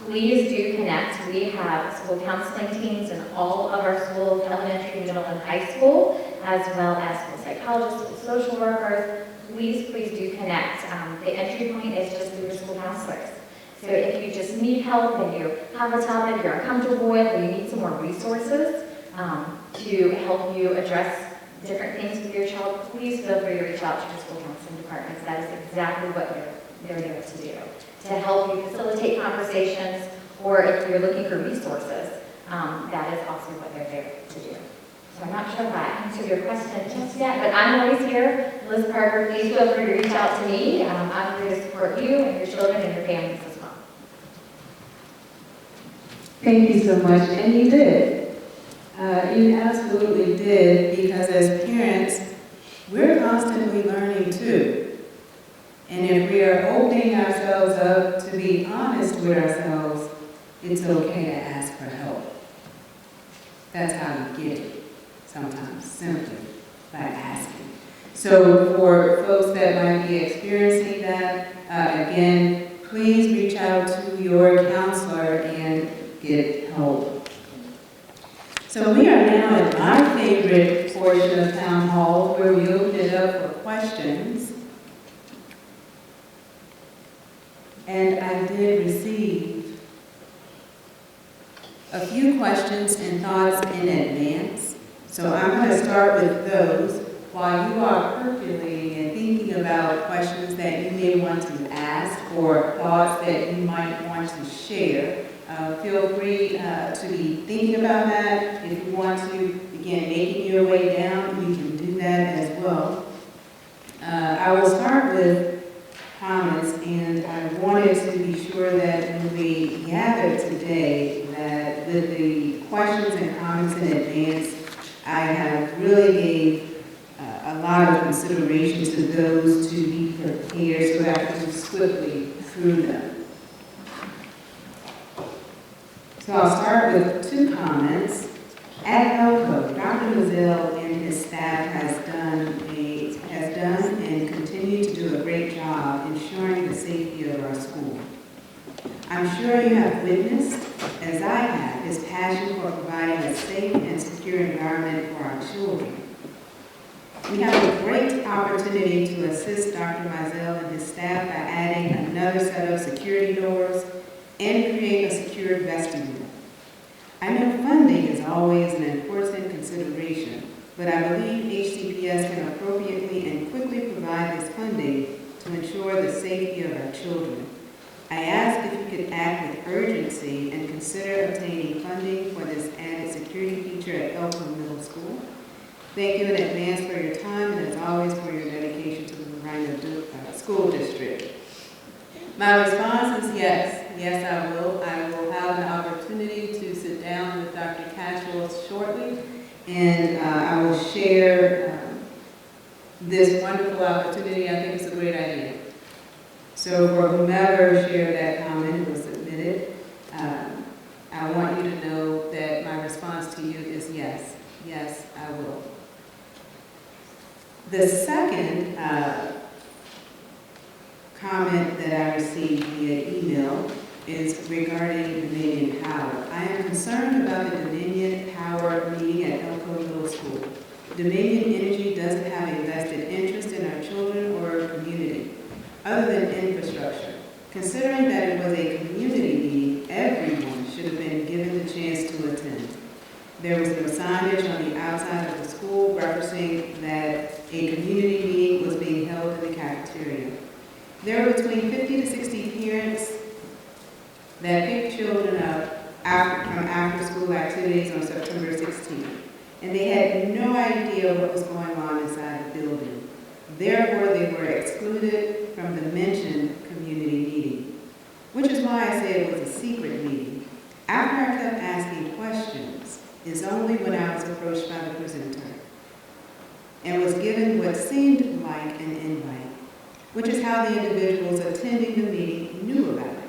Please do connect. We have school counseling teams in all of our schools, elementary, middle, and high school, as well as school psychologists, school social workers. Please do connect. The entry point is just through your school counselors. So if you just need help and you have a topic you're uncomfortable with, or you need some more resources to help you address different things with your child, please feel free to reach out to your school counseling departments. That is exactly what they're there to do, to help you facilitate conversations, or if you're looking for resources, that is also what they're there to do. So I'm not sure if I answered your question just yet, but I'm always here. Liz Parker, please feel free to reach out to me. I'm here to support you and your children and your families as well. Thank you so much, and you did. You absolutely did, because as parents, we're constantly learning too. And if we are opening ourselves up to be honest with ourselves, it's okay to ask for help. That's how you get it, sometimes, simply by asking. So for folks that might be experiencing that, again, please reach out to your counselor and get help. So we are now at my favorite portion of Town Hall, where we open it up for questions. And I did receive a few questions and thoughts in advance. So I'm going to start with those while you are percolating and thinking about questions that you may want to ask or thoughts that you might want to share. Feel free to be thinking about that. If you want to begin making your way down, you can do that as well. I will start with comments, and I wanted to be sure that when we gather today, that with the questions and comments in advance, I have really gave a lot of consideration to those to be prepared so that I can move swiftly through them. So I'll start with two comments. At Elko, Dr. Mazzell and his staff has done and continue to do a great job ensuring the safety of our school. I'm sure you have witnessed, as I have, his passion for providing a safe and secure environment for our children. We have a great opportunity to assist Dr. Mazzell and his staff by adding another set of security doors and create a secured vestibule. I know funding is always an important consideration, but I believe HCPS can appropriately and quickly provide this funding to ensure the safety of our children. I ask if you could act with urgency and consider obtaining funding for this added security feature at Elko Middle School. Thank you in advance for your time and as always for your dedication to the Varina School District. My response is yes. Yes, I will. I will have an opportunity to sit down with Dr. Cashwell shortly, and I will share this wonderful opportunity. I think it's a great idea. So for whomever shared that comment was submitted, I want you to know that my response to you is yes. Yes, I will. The second comment that I received via email is regarding Dominion Power. I am concerned about the Dominion Power meeting at Elko Middle School. Dominion Energy doesn't have a vested interest in our children or our community, other than infrastructure. Considering that it was a community meeting, everyone should have been given the chance to attend. There was no signage on the outside of the school referencing that a community meeting was being held in the cafeteria. There were between 50 to 60 parents that picked children up from after-school activities on September 16th, and they had no idea what was going on inside the building. Therefore, they were excluded from the mentioned community meeting, which is why I say it was a secret meeting. After I kept asking questions is only when I was approached by the presenter and was given what seemed like an invite, which is how the individuals attending the meeting knew about it.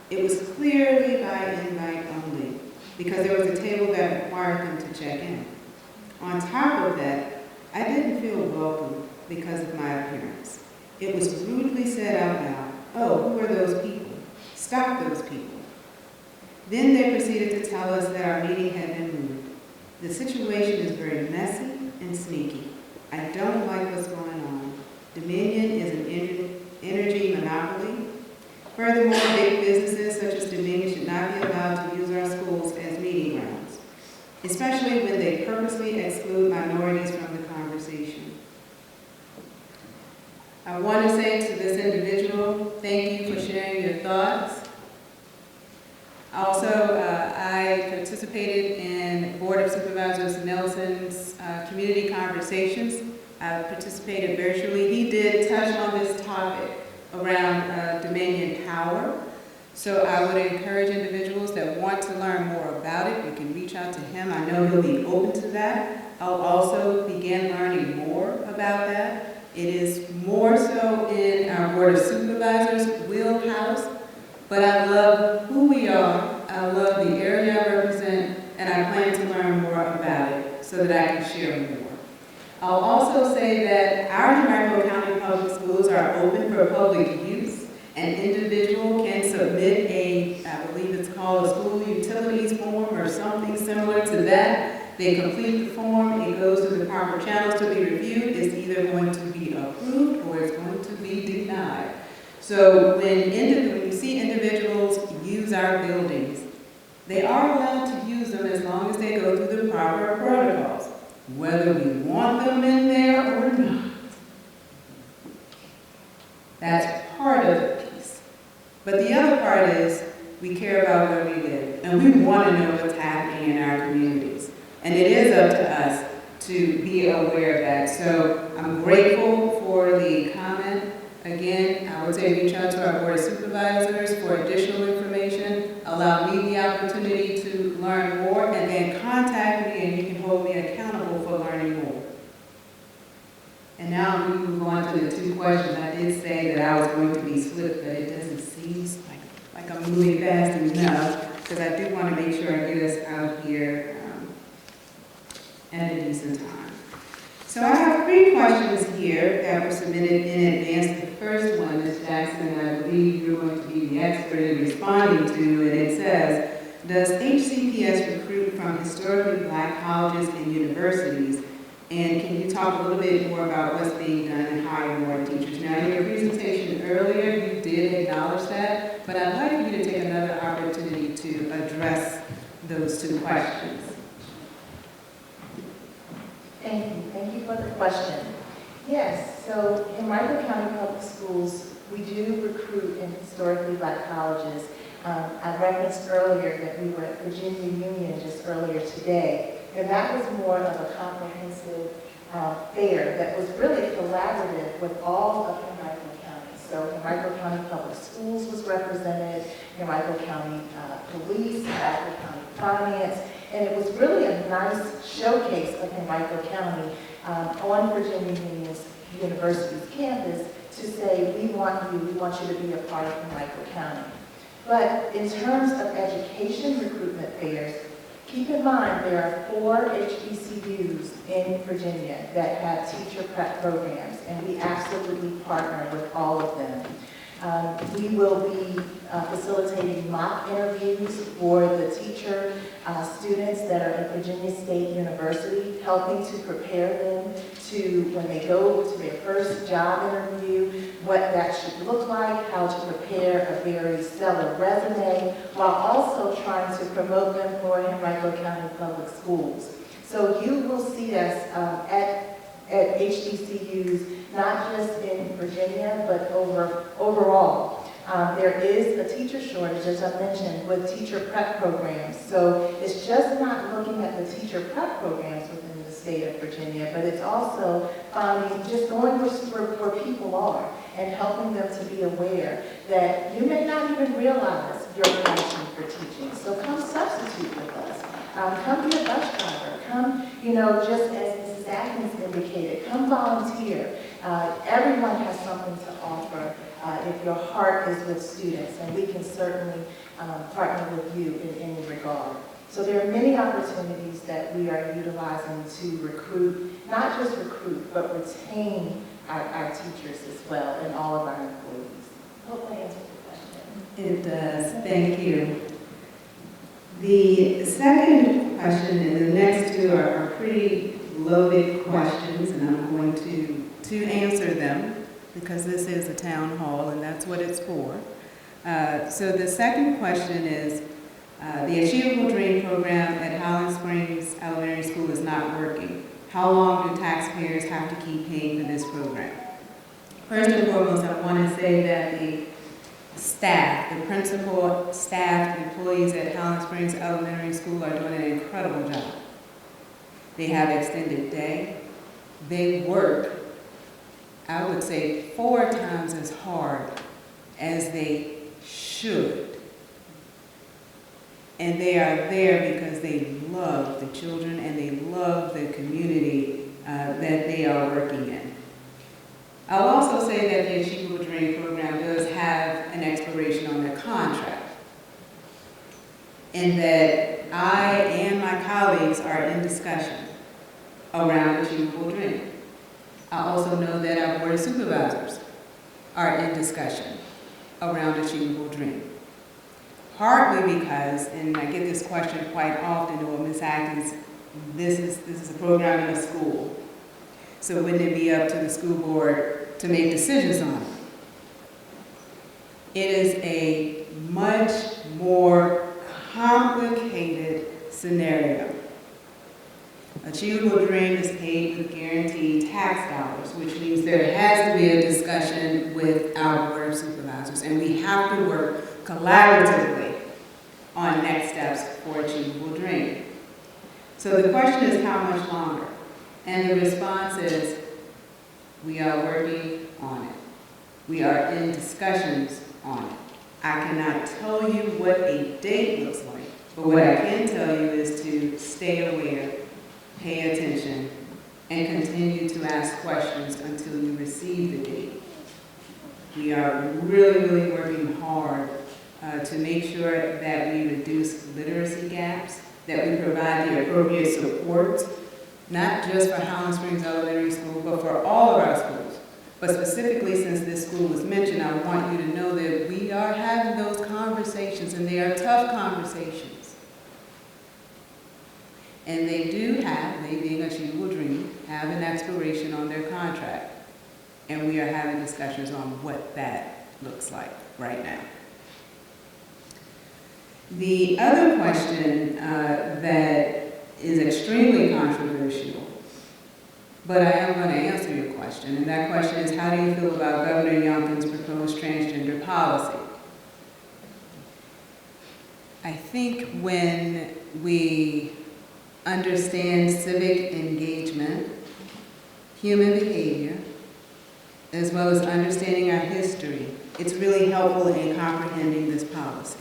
It was clearly by invite only, because there was a table that required them to check in. On top of that, I didn't feel welcome because of my appearance. It was rudely said out loud, "Oh, who are those people? Stop those people." Then they proceeded to tell us that our meeting had been moved. The situation is very messy and sneaky. I don't like what's going on. Dominion is an energy monopoly. Furthermore, big businesses such as Dominion should not be allowed to use our schools as meeting grounds, especially when they purposely exclude minorities from the conversation. I want to say to this individual, thank you for sharing your thoughts. Also, I participated in Board of Supervisors Nelson's community conversations. I participated virtually. He did touch on this topic around Dominion power. So I would encourage individuals that want to learn more about it, you can reach out to him. I know he'll be open to that. I'll also begin learning more about that. It is more so in our Board of Supervisors wheelhouse, but I love who we are, I love the area I represent, and I plan to learn more about it so that I can share more. I'll also say that our Henrico County Public Schools are open for public use. An individual can submit I believe it's called a school utilities form or something similar to that. They complete the form, it goes through the proper channels to be reviewed. It's either going to be approved or it's going to be denied. So when you see individuals use our buildings, they are allowed to use them as long as they go through the proper protocols, whether we want them in there or not. That's part of the piece. But the other part is we care about where we live, and we want to know what's happening in our communities. And it is up to us to be aware of that. So I'm grateful for the comment. Again, I would say reach out to our Board of Supervisors for additional information. Allow me the opportunity to learn more, and then contact me and you can hold me accountable for learning more. And now we move on to the two questions. I did say that I was going to be swift, but it doesn't seem like I'm moving fast enough, because I do want to make sure I get us out here at a decent time. So I have 3 questions here that were submitted in advance. The first one, Ms. Jackson, I believe you're going to be the expert in responding to, and it says, does HCPS recruit from historically Black colleges and universities? And can you talk a little bit more about what's being done in hiring more teachers? Now, in your presentation earlier, you did acknowledge that, but I'd like you to take another opportunity to address those 2 questions. Thank you for the question. Yes, so in Henrico County Public Schools, we do recruit in historically Black colleges. I referenced earlier that we were at Virginia Union just earlier today, and that was more of a comprehensive fair that was really collaborative with all of Henrico County. So Henrico County Public Schools was represented, Henrico County Police, Henrico County Finance, and it was really a nice showcase of Henrico County on Virginia University's campus to say, we want you to be a part of Henrico County. But in terms of education recruitment fairs, keep in mind there are 4 HBCUs in Virginia that have teacher prep programs, and we absolutely partner with all of them. We will be facilitating mock interviews for the teacher students that are at Virginia State University, helping to prepare them to, when they go to their first job interview, what that should look like, how to prepare a very stellar resume, while also trying to promote them for Henrico County Public Schools. So you will see us at HBCUs, not just in Virginia, but overall. There is a teacher shortage, as I mentioned, with teacher prep programs. So it's just not looking at the teacher prep programs within the state of Virginia, but it's also just going where people are and helping them to be aware that you may not even realize your passion for teaching. So come substitute be a bus driver. Come, just as Mrs. Atkins indicated, come volunteer. Everyone has something to offer if your heart is with students, and we can certainly partner with you in any regard. So there are many opportunities that we are utilizing to recruit, not just recruit, but retain our teachers as well and all of our employees. Hope I answered your question. It does. Thank you. The second question, and the next two are pretty loaded questions, and I'm going to answer them because this is a town hall and that's what it's for. So the second question is, the Achievable Dream program at Highland Springs Elementary School is not working. How long do taxpayers have to keep paying for this program? First and foremost, I want to say that the staff, the principal, staff, employees at Highland Springs Elementary School are doing an incredible job. They have extended day. They work, I would say, 4 times as hard as they should. And they are there because they love the children and they love the community that they are working in. I'll also say that the Achievable Dream program does have an expiration on their contract, and that I and my colleagues are in discussion around Achievable Dream. I also know that our board of supervisors are in discussion around Achievable Dream. Partly because, and I get this question quite often, well, Ms. Atkins, this is a program in a school, so wouldn't it be up to the school board to make decisions on it? It is a much more complicated scenario. Achievable Dream is paid with guaranteed tax dollars, which means there has to be a discussion with our board of supervisors, and we have to work collaboratively on next steps for Achievable Dream. So the question is, how much longer? And the response is, we are working on it. We are in discussions on it. I cannot tell you what a date looks like, but what I can tell you is to stay aware, pay attention, and continue to ask questions until you receive the date. We are really working hard to make sure that we reduce literacy gaps, that we provide the appropriate support, not just for Highland Springs Elementary School, but for all of our schools. But specifically, since this school was mentioned, I want you to know that we are having those conversations, and they are tough conversations. And they do have, they being Achievable Dream, have an expiration on their contract. And we are having discussions on what that looks like right now. The other question that is extremely controversial, but I am going to answer your question, and that question is, how do you feel about Governor Youngkin's proposed transgender policy? I think when we understand civic engagement, human behavior, as well as understanding our history, it's really helpful in comprehending this policy.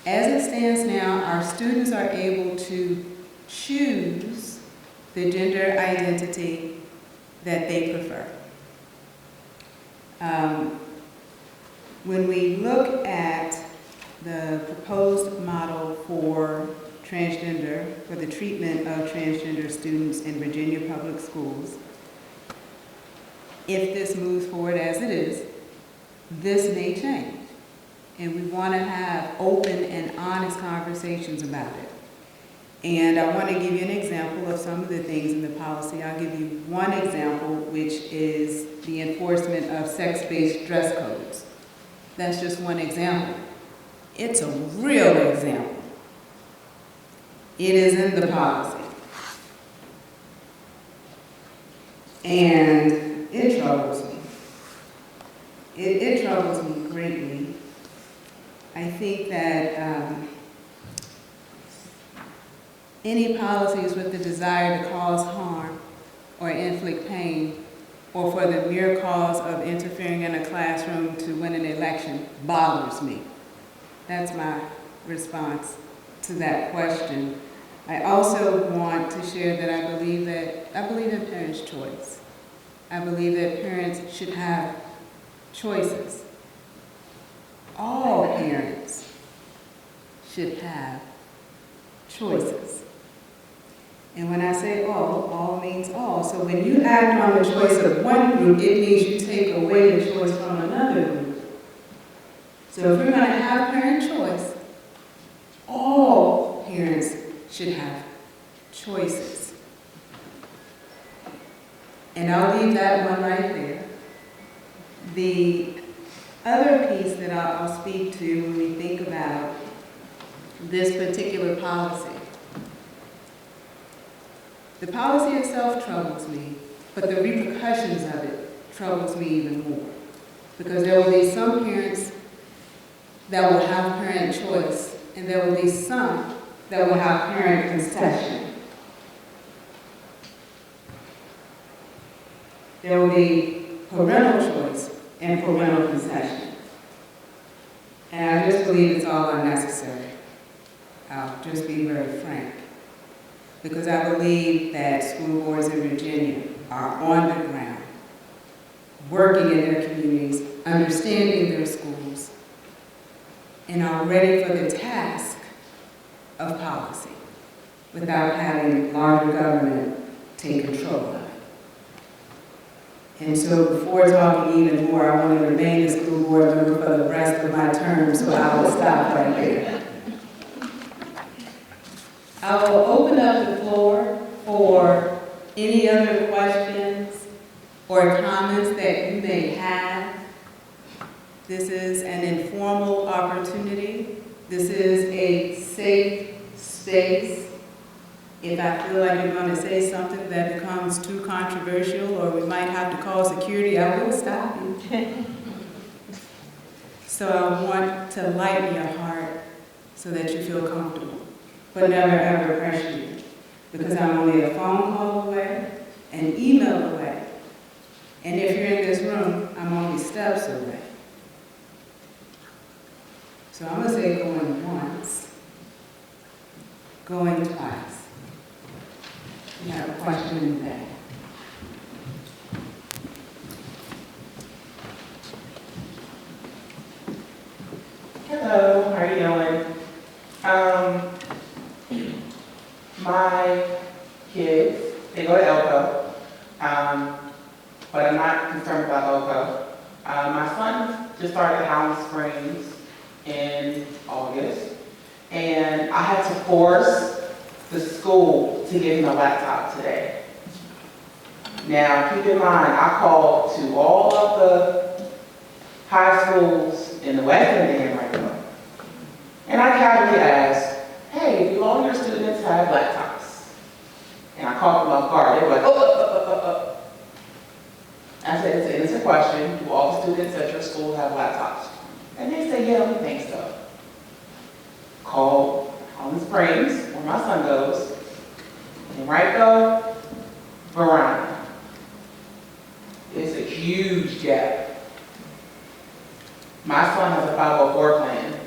As it stands now, our students are able to choose the gender identity that they prefer. When we look at the proposed model for transgender, for the treatment of transgender students in Virginia public schools, if this moves forward as it is, this may change. And we want to have open and honest conversations about it. And I want to give you an example of some of the things in the policy. I'll give you one example, which is the enforcement of sex-based dress codes. That's just one example. It's a real example. It is in the policy. And it troubles me. It troubles me greatly. I think that any policies with the desire to cause harm or inflict pain, or for the mere cause of interfering in a classroom to win an election, bothers me. That's my response to that question, I also want to share that I believe in parents' choice. I believe that parents should have choices. All parents should have choices. And when I say all means all. So when you act on the choice of one group, it means you take away the choice from another group. So if we're going to have parent choice, all parents should have choices. And I'll leave that one right there. The other piece that I'll speak to when we think about this particular policy. The policy itself troubles me, but the repercussions of it troubles me even more. Because there will be some parents that will have parent choice, and there will be some that will have parent concession. There will be parental choice and parental concession. And I just believe it's all unnecessary. I'll just be very frank. Because I believe that school boards in Virginia are on the ground, working in their communities, understanding their schools, and are ready for the task of policy without having larger government take control of it. And so before talking even more, I want to remain a school board member for the rest of my term, so I will stop right there. I will open up the floor for any other questions or comments that you may have. This is an informal opportunity. This is a safe space. If I feel like you're going to say something that becomes too controversial or we might have to call security, I will stop you. So I want to lighten your heart so that you feel comfortable, but never ever pressure you, because I'm only a phone call away, an email away, and if you're in this room, I'm only steps away. So I'm going to say going once, going twice. You have a question in the back. Hello, how are you doing? My kids, they go to Elko, but I'm not concerned about Elko. My son just started at Highland Springs in August, and I had to force the school to give him a laptop today. Now, keep in mind, I called to all of the high schools in the West End of Henrico, and I casually asked, hey, do all your students have laptops? And I caught them off guard. They were like, I said, it's an innocent question. Do all the students at your school have laptops? And they said, yeah, we think so. Called Highland Springs, where my son goes, Henrico, Varina. It's a huge gap. My son has a 504 plan,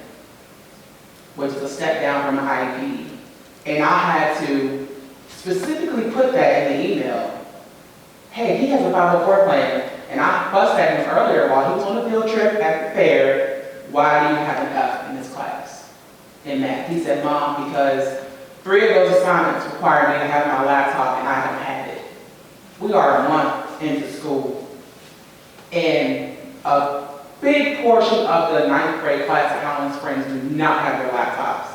which is a step down from an IEP. And I had to specifically put that in the email. Hey, he has a 504 plan, and I fussed at him earlier while he was on a field trip at the fair. Why do you have an F in this class in math? He said, Mom, because 3 of those assignments require me to have my laptop and I haven't had it. We are a month into school, and a big portion of the 9th grade class at Highland Springs do not have their laptops.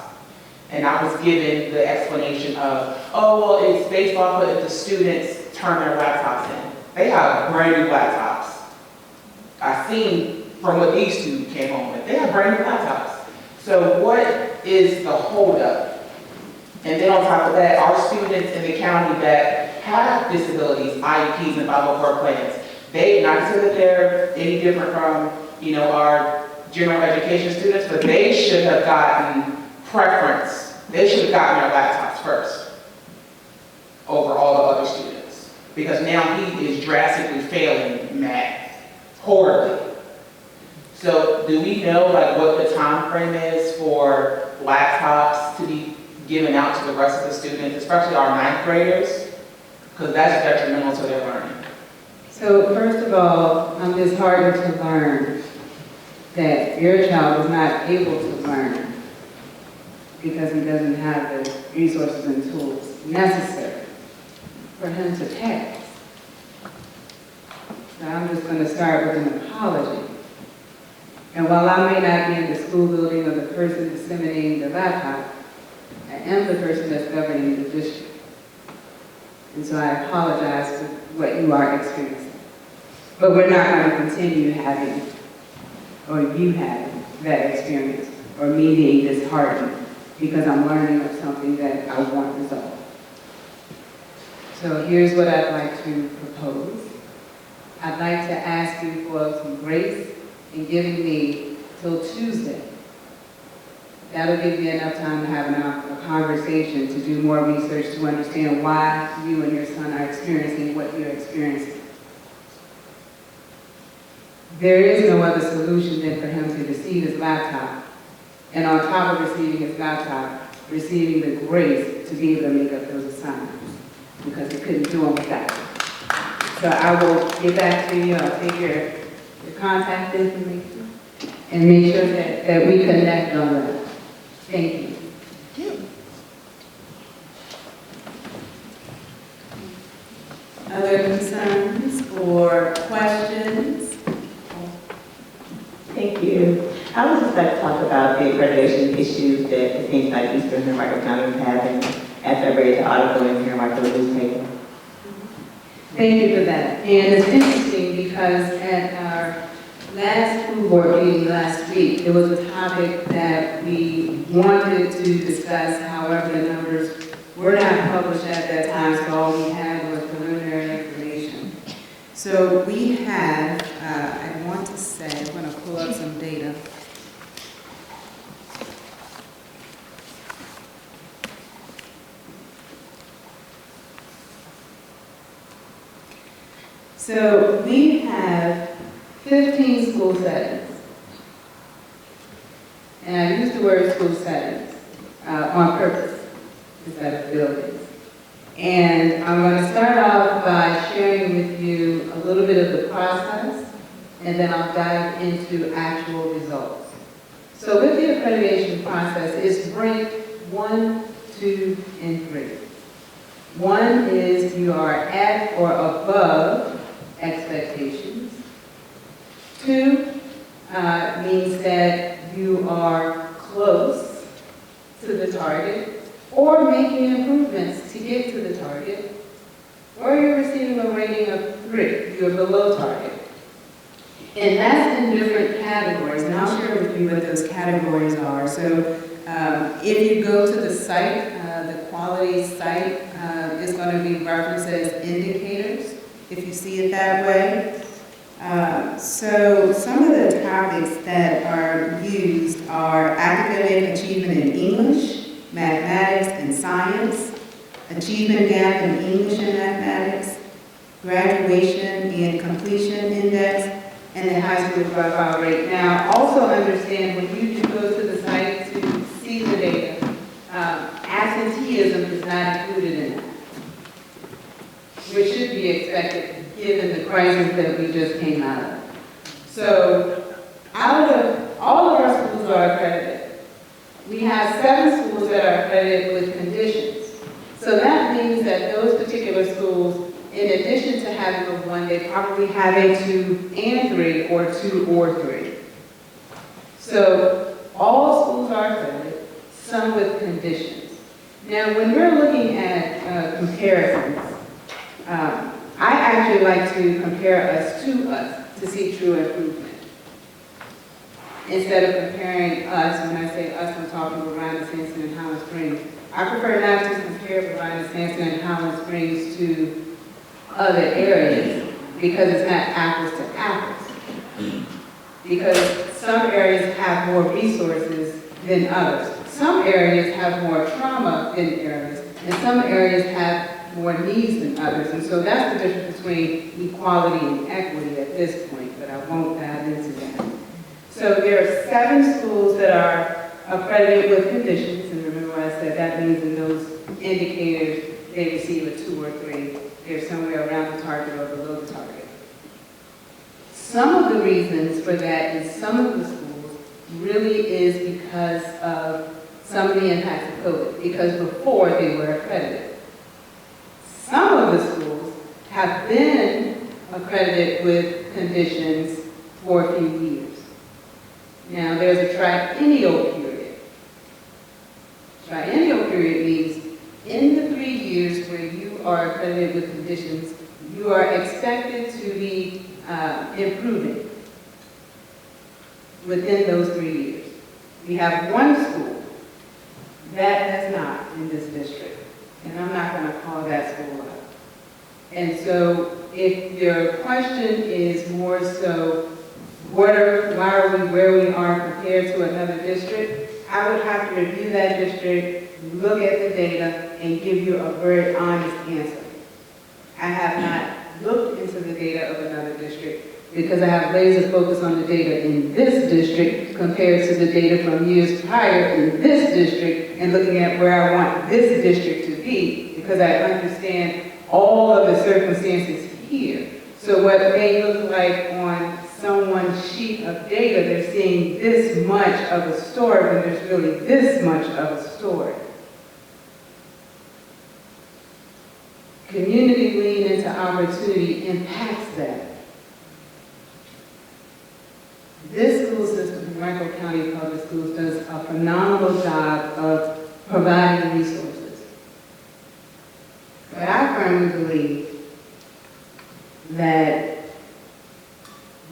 And I was given the explanation of, oh, well, it's based off of if the students turn their laptops in. They have brand new laptops. I've seen from what these students came home with. They have brand new laptops. So what is the holdup? And then on top of that, our students in the county that have disabilities, IEPs, and 504 plans, they, not to say that they're any different from, our general education students, but they should have gotten preference. They should have gotten their laptops first over all the other students, because now he is drastically failing math horribly. So do we know what the time frame is for laptops to be given out to the rest of the students, especially our ninth graders, because that's detrimental to their learning. So first of all, I'm disheartened to learn that your child is not able to learn because he doesn't have the resources and tools necessary for him to pass. So I'm just going to start with an apology. And while I may not be in the school building or the person disseminating the laptop, I am the person that's governing the district. And so I apologize for what you are experiencing. But we're not going to continue having, or you having, that experience, or me being disheartened because I'm learning of something that I want resolved. So here's what I'd like to propose. I'd like to ask you for some grace in giving me till Tuesday. That'll give me enough time to have a conversation, to do more research, to understand why you and your son are experiencing what you're experiencing. There is no other solution than for him to receive his laptop, and on top of receiving his laptop, receiving the grace to be able to make up those assignments, because he couldn't do them without it. So I will get back to you, I'll take your contact information, and make sure that we connect on that. Thank you. Other concerns or questions? Thank you. I would just like to talk about the accreditation issues that it seems like Eastern Henrico County is having as I read the article in Henrico newspaper. Thank you for that. And it's interesting because at our last school board meeting last week, it was a topic that we wanted to discuss. However, the numbers were not published at that time, so all we had was preliminary information. So we have, I want to say, I'm going to pull up some data. So we have 15 school settings. And I use the word school settings on purpose instead of buildings. And I'm going to start off by sharing with you a little bit of the process, and then I'll dive into actual results. So with the accreditation process, it's ranked 1, 2, and 3. 1 is you are at or above expectations. 2 means that you are close to the target or making improvements to get to the target, or you're receiving a rating of 3, you're below target. And that's in different categories, and I'll share with you what those categories are. So if you go to the site, the quality site is going to be referenced as indicators, if you see it that way. So some of the topics that are used are academic achievement in English, mathematics and science, achievement gap in English and mathematics, graduation and completion index, and the high school dropout rate. Now, also understand when you do go to the site to see the data, absenteeism is not included in that, which should be expected given the crisis that we just came out of. So, out of all of our schools are accredited. We have 7 schools that are accredited with conditions. So that means that those particular schools, in addition to having a 1, they probably have a 2 and 3, or 2 or 3. So all schools are accredited, some with conditions. Now, when we're looking at comparisons, I actually like to compare us to see true improvement. Instead of comparing us, when I say us, I'm talking about Varina, Sampson, and Highland Springs. I prefer not to compare Varina, Sampson, and Highland Springs to other areas because it's not apples to apples. Because some areas have more resources than others. Some areas have more trauma than others, and some areas have more needs than others. And so that's the difference between equality and equity at this point, but I won't dive into that. So there are 7 schools that are accredited with conditions, and remember what I said, that means in those indicators, they receive a 2 or 3. They're somewhere around the target or below the target. Some of the reasons for that in some of the schools really is because of some of the impacts of COVID, because before they were accredited. Some of the schools have been accredited with conditions for a few years. Now, there's a triennial period. Triennial period means in the 3 years where you are accredited with conditions, you are expected to be improving within those 3 years. We have one school that has not in this district, and I'm not going to call that school out. And so if your question is more so, why are we where we are compared to another district, I would have to review that district, look at the data, and give you a very honest answer. I have not looked into the data of another district because I have laser focus on the data in this district compared to the data from years prior in this district and looking at where I want this district to be because I understand all of the circumstances here. So what may look like on someone's sheet of data, they're seeing this much of a story when there's really this much of a story. Community lean into opportunity impacts that. This school system, Henrico County Public Schools, does a phenomenal job of providing resources. But I firmly believe that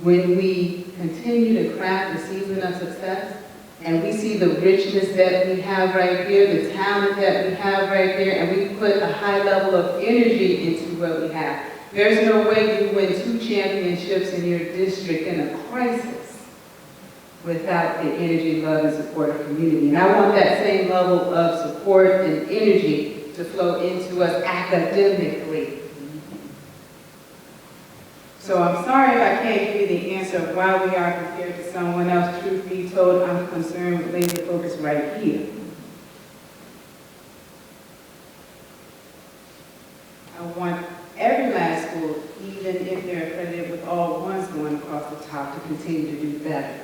when we continue to craft the season of success, and we see the richness that we have right here, the talent that we have right there, and we put a high level of energy into what we have. There's no way you win 2 championships in your district in a crisis without the energy, love, and support of community. And I want that same level of support and energy to flow into us academically. So I'm sorry if I can't give you the answer of why we are compared to someone else. Truth be told, I'm concerned with laser focus right here. I want every last school, even if they're accredited with all ones going across the top, to continue to do better.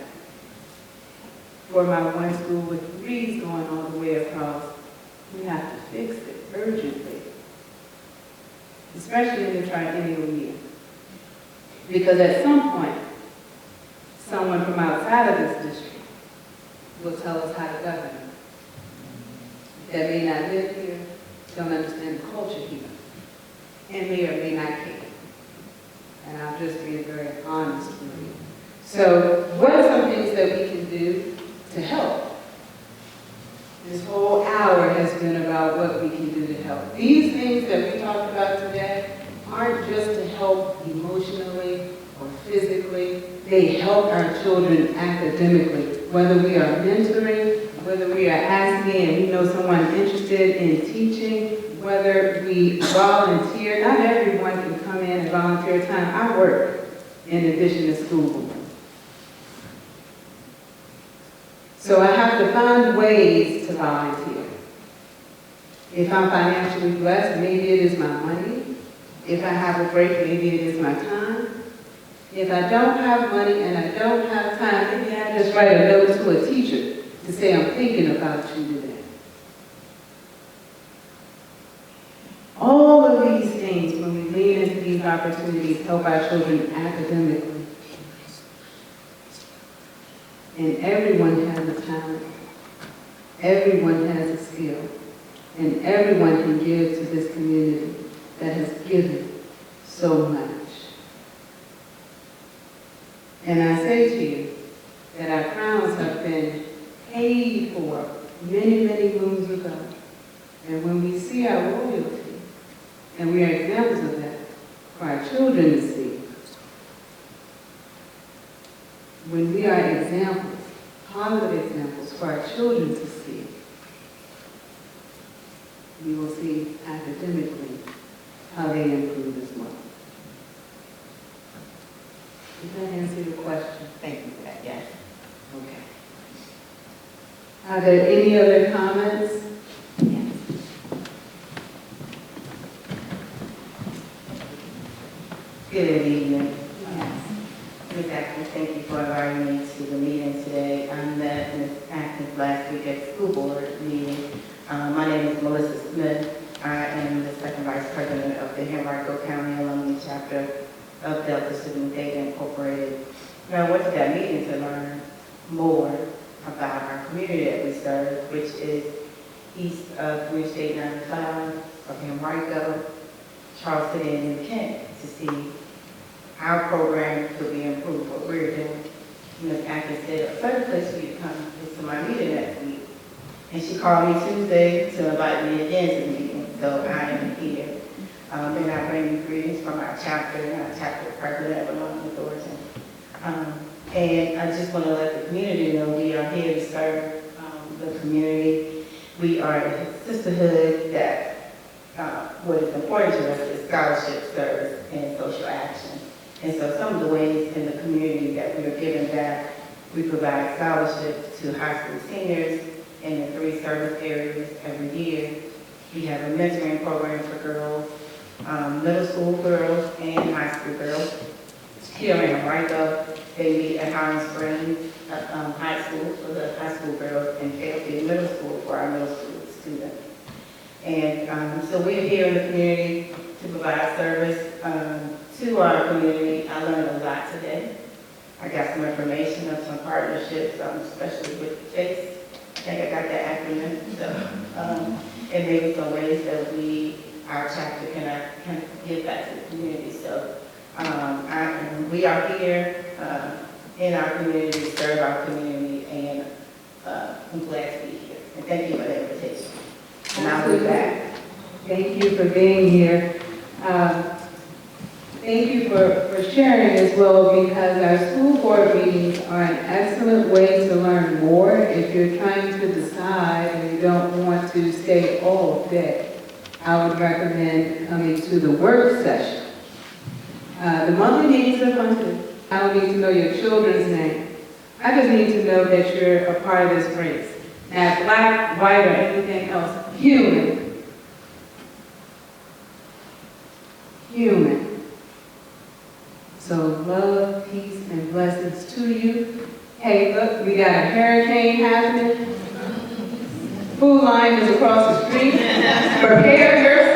For my one school with 3s going all the way across, we have to fix it urgently, especially in the triennial year. Because at some point, someone from outside of this district will tell us how to govern it. That may not live here, don't understand the culture here, and may or may not care. And I'll just be very honest with you. So what are some things that we can do to help? This whole hour has been about what we can do to help. These things that we talked about today aren't just to help emotionally or physically. They help our children academically. Whether we are mentoring, whether we are asking and we know someone interested in teaching, whether we volunteer. Not everyone can come in and volunteer time. I work in addition to school board. So I have to find ways to volunteer. If I'm financially blessed, maybe it is my money. If I have a break, maybe it is my time. If I don't have money and I don't have time, maybe I just write a note to a teacher to say I'm thinking about you today. All of these things, when we lean into these opportunities, help our children academically. And everyone has a talent. Everyone has a skill. And everyone can give to this community that has given so much. And I say to you that our crowns have been paid for many, many moons ago. And when we see our royalty, and we are examples of that for our children to see, when we are examples, positive examples for our children to see, we will see academically how they improve as well. Does that answer your question? Thank you for that, yes. Okay. Are there any other comments? Good evening. Ms. Atkins, thank you for inviting me to the meeting today. I met Ms. Atkins last week at the school board meeting. My name is Melissa Smith. I am the second vice president of the Henrico County Alumni Chapter of Delta Student Data Incorporated. Now, I went to that meeting to learn more about our community that we serve, which is east of 3 State 95, of Henrico, Charles City, and New Kent, to see our program could be improved, what we're doing. Ms. Atkins said, a better place for you to come is to my meeting next week. And she called me Tuesday to invite me again to the meeting, so I am here. And I bring you greetings from our chapter and our chapter president, along with Thornton. And I just want to let the community know we are here to serve the community. We are a sisterhood that what is important to us is scholarship, service, and social action. And so some of the ways in the community that we are giving back, we provide scholarships to high school seniors in the 3 service areas every year. We have a mentoring program for girls, middle school girls and high school girls. Here in Henrico, they meet at Highland Springs High School for the high school girls and Fairfield Middle School for our middle school students. And so we're here in the community to provide service to our community. I learned a lot today. I got some information of some partnerships, especially with FIX. I think I got that acronym. So, and maybe some ways that our chapter can give back to the community. So we are here in our community to serve our community, and I'm glad to be here. And thank you for the invitation. And I'll be back. Thank you for being here. Thank you for sharing as well, because our school board meetings are an excellent way to learn more if you're trying to decide and you don't want to stay all day. I would recommend coming to the work session. The monthly meetings are fun too. I don't need to know your children's name. I just need to know that you're a part of this race. Now, black, white, or anything else, human. Human. So love, peace, and blessings to you. Hey, look, we got a hurricane happening. Food line is across the street. Prepare yourself.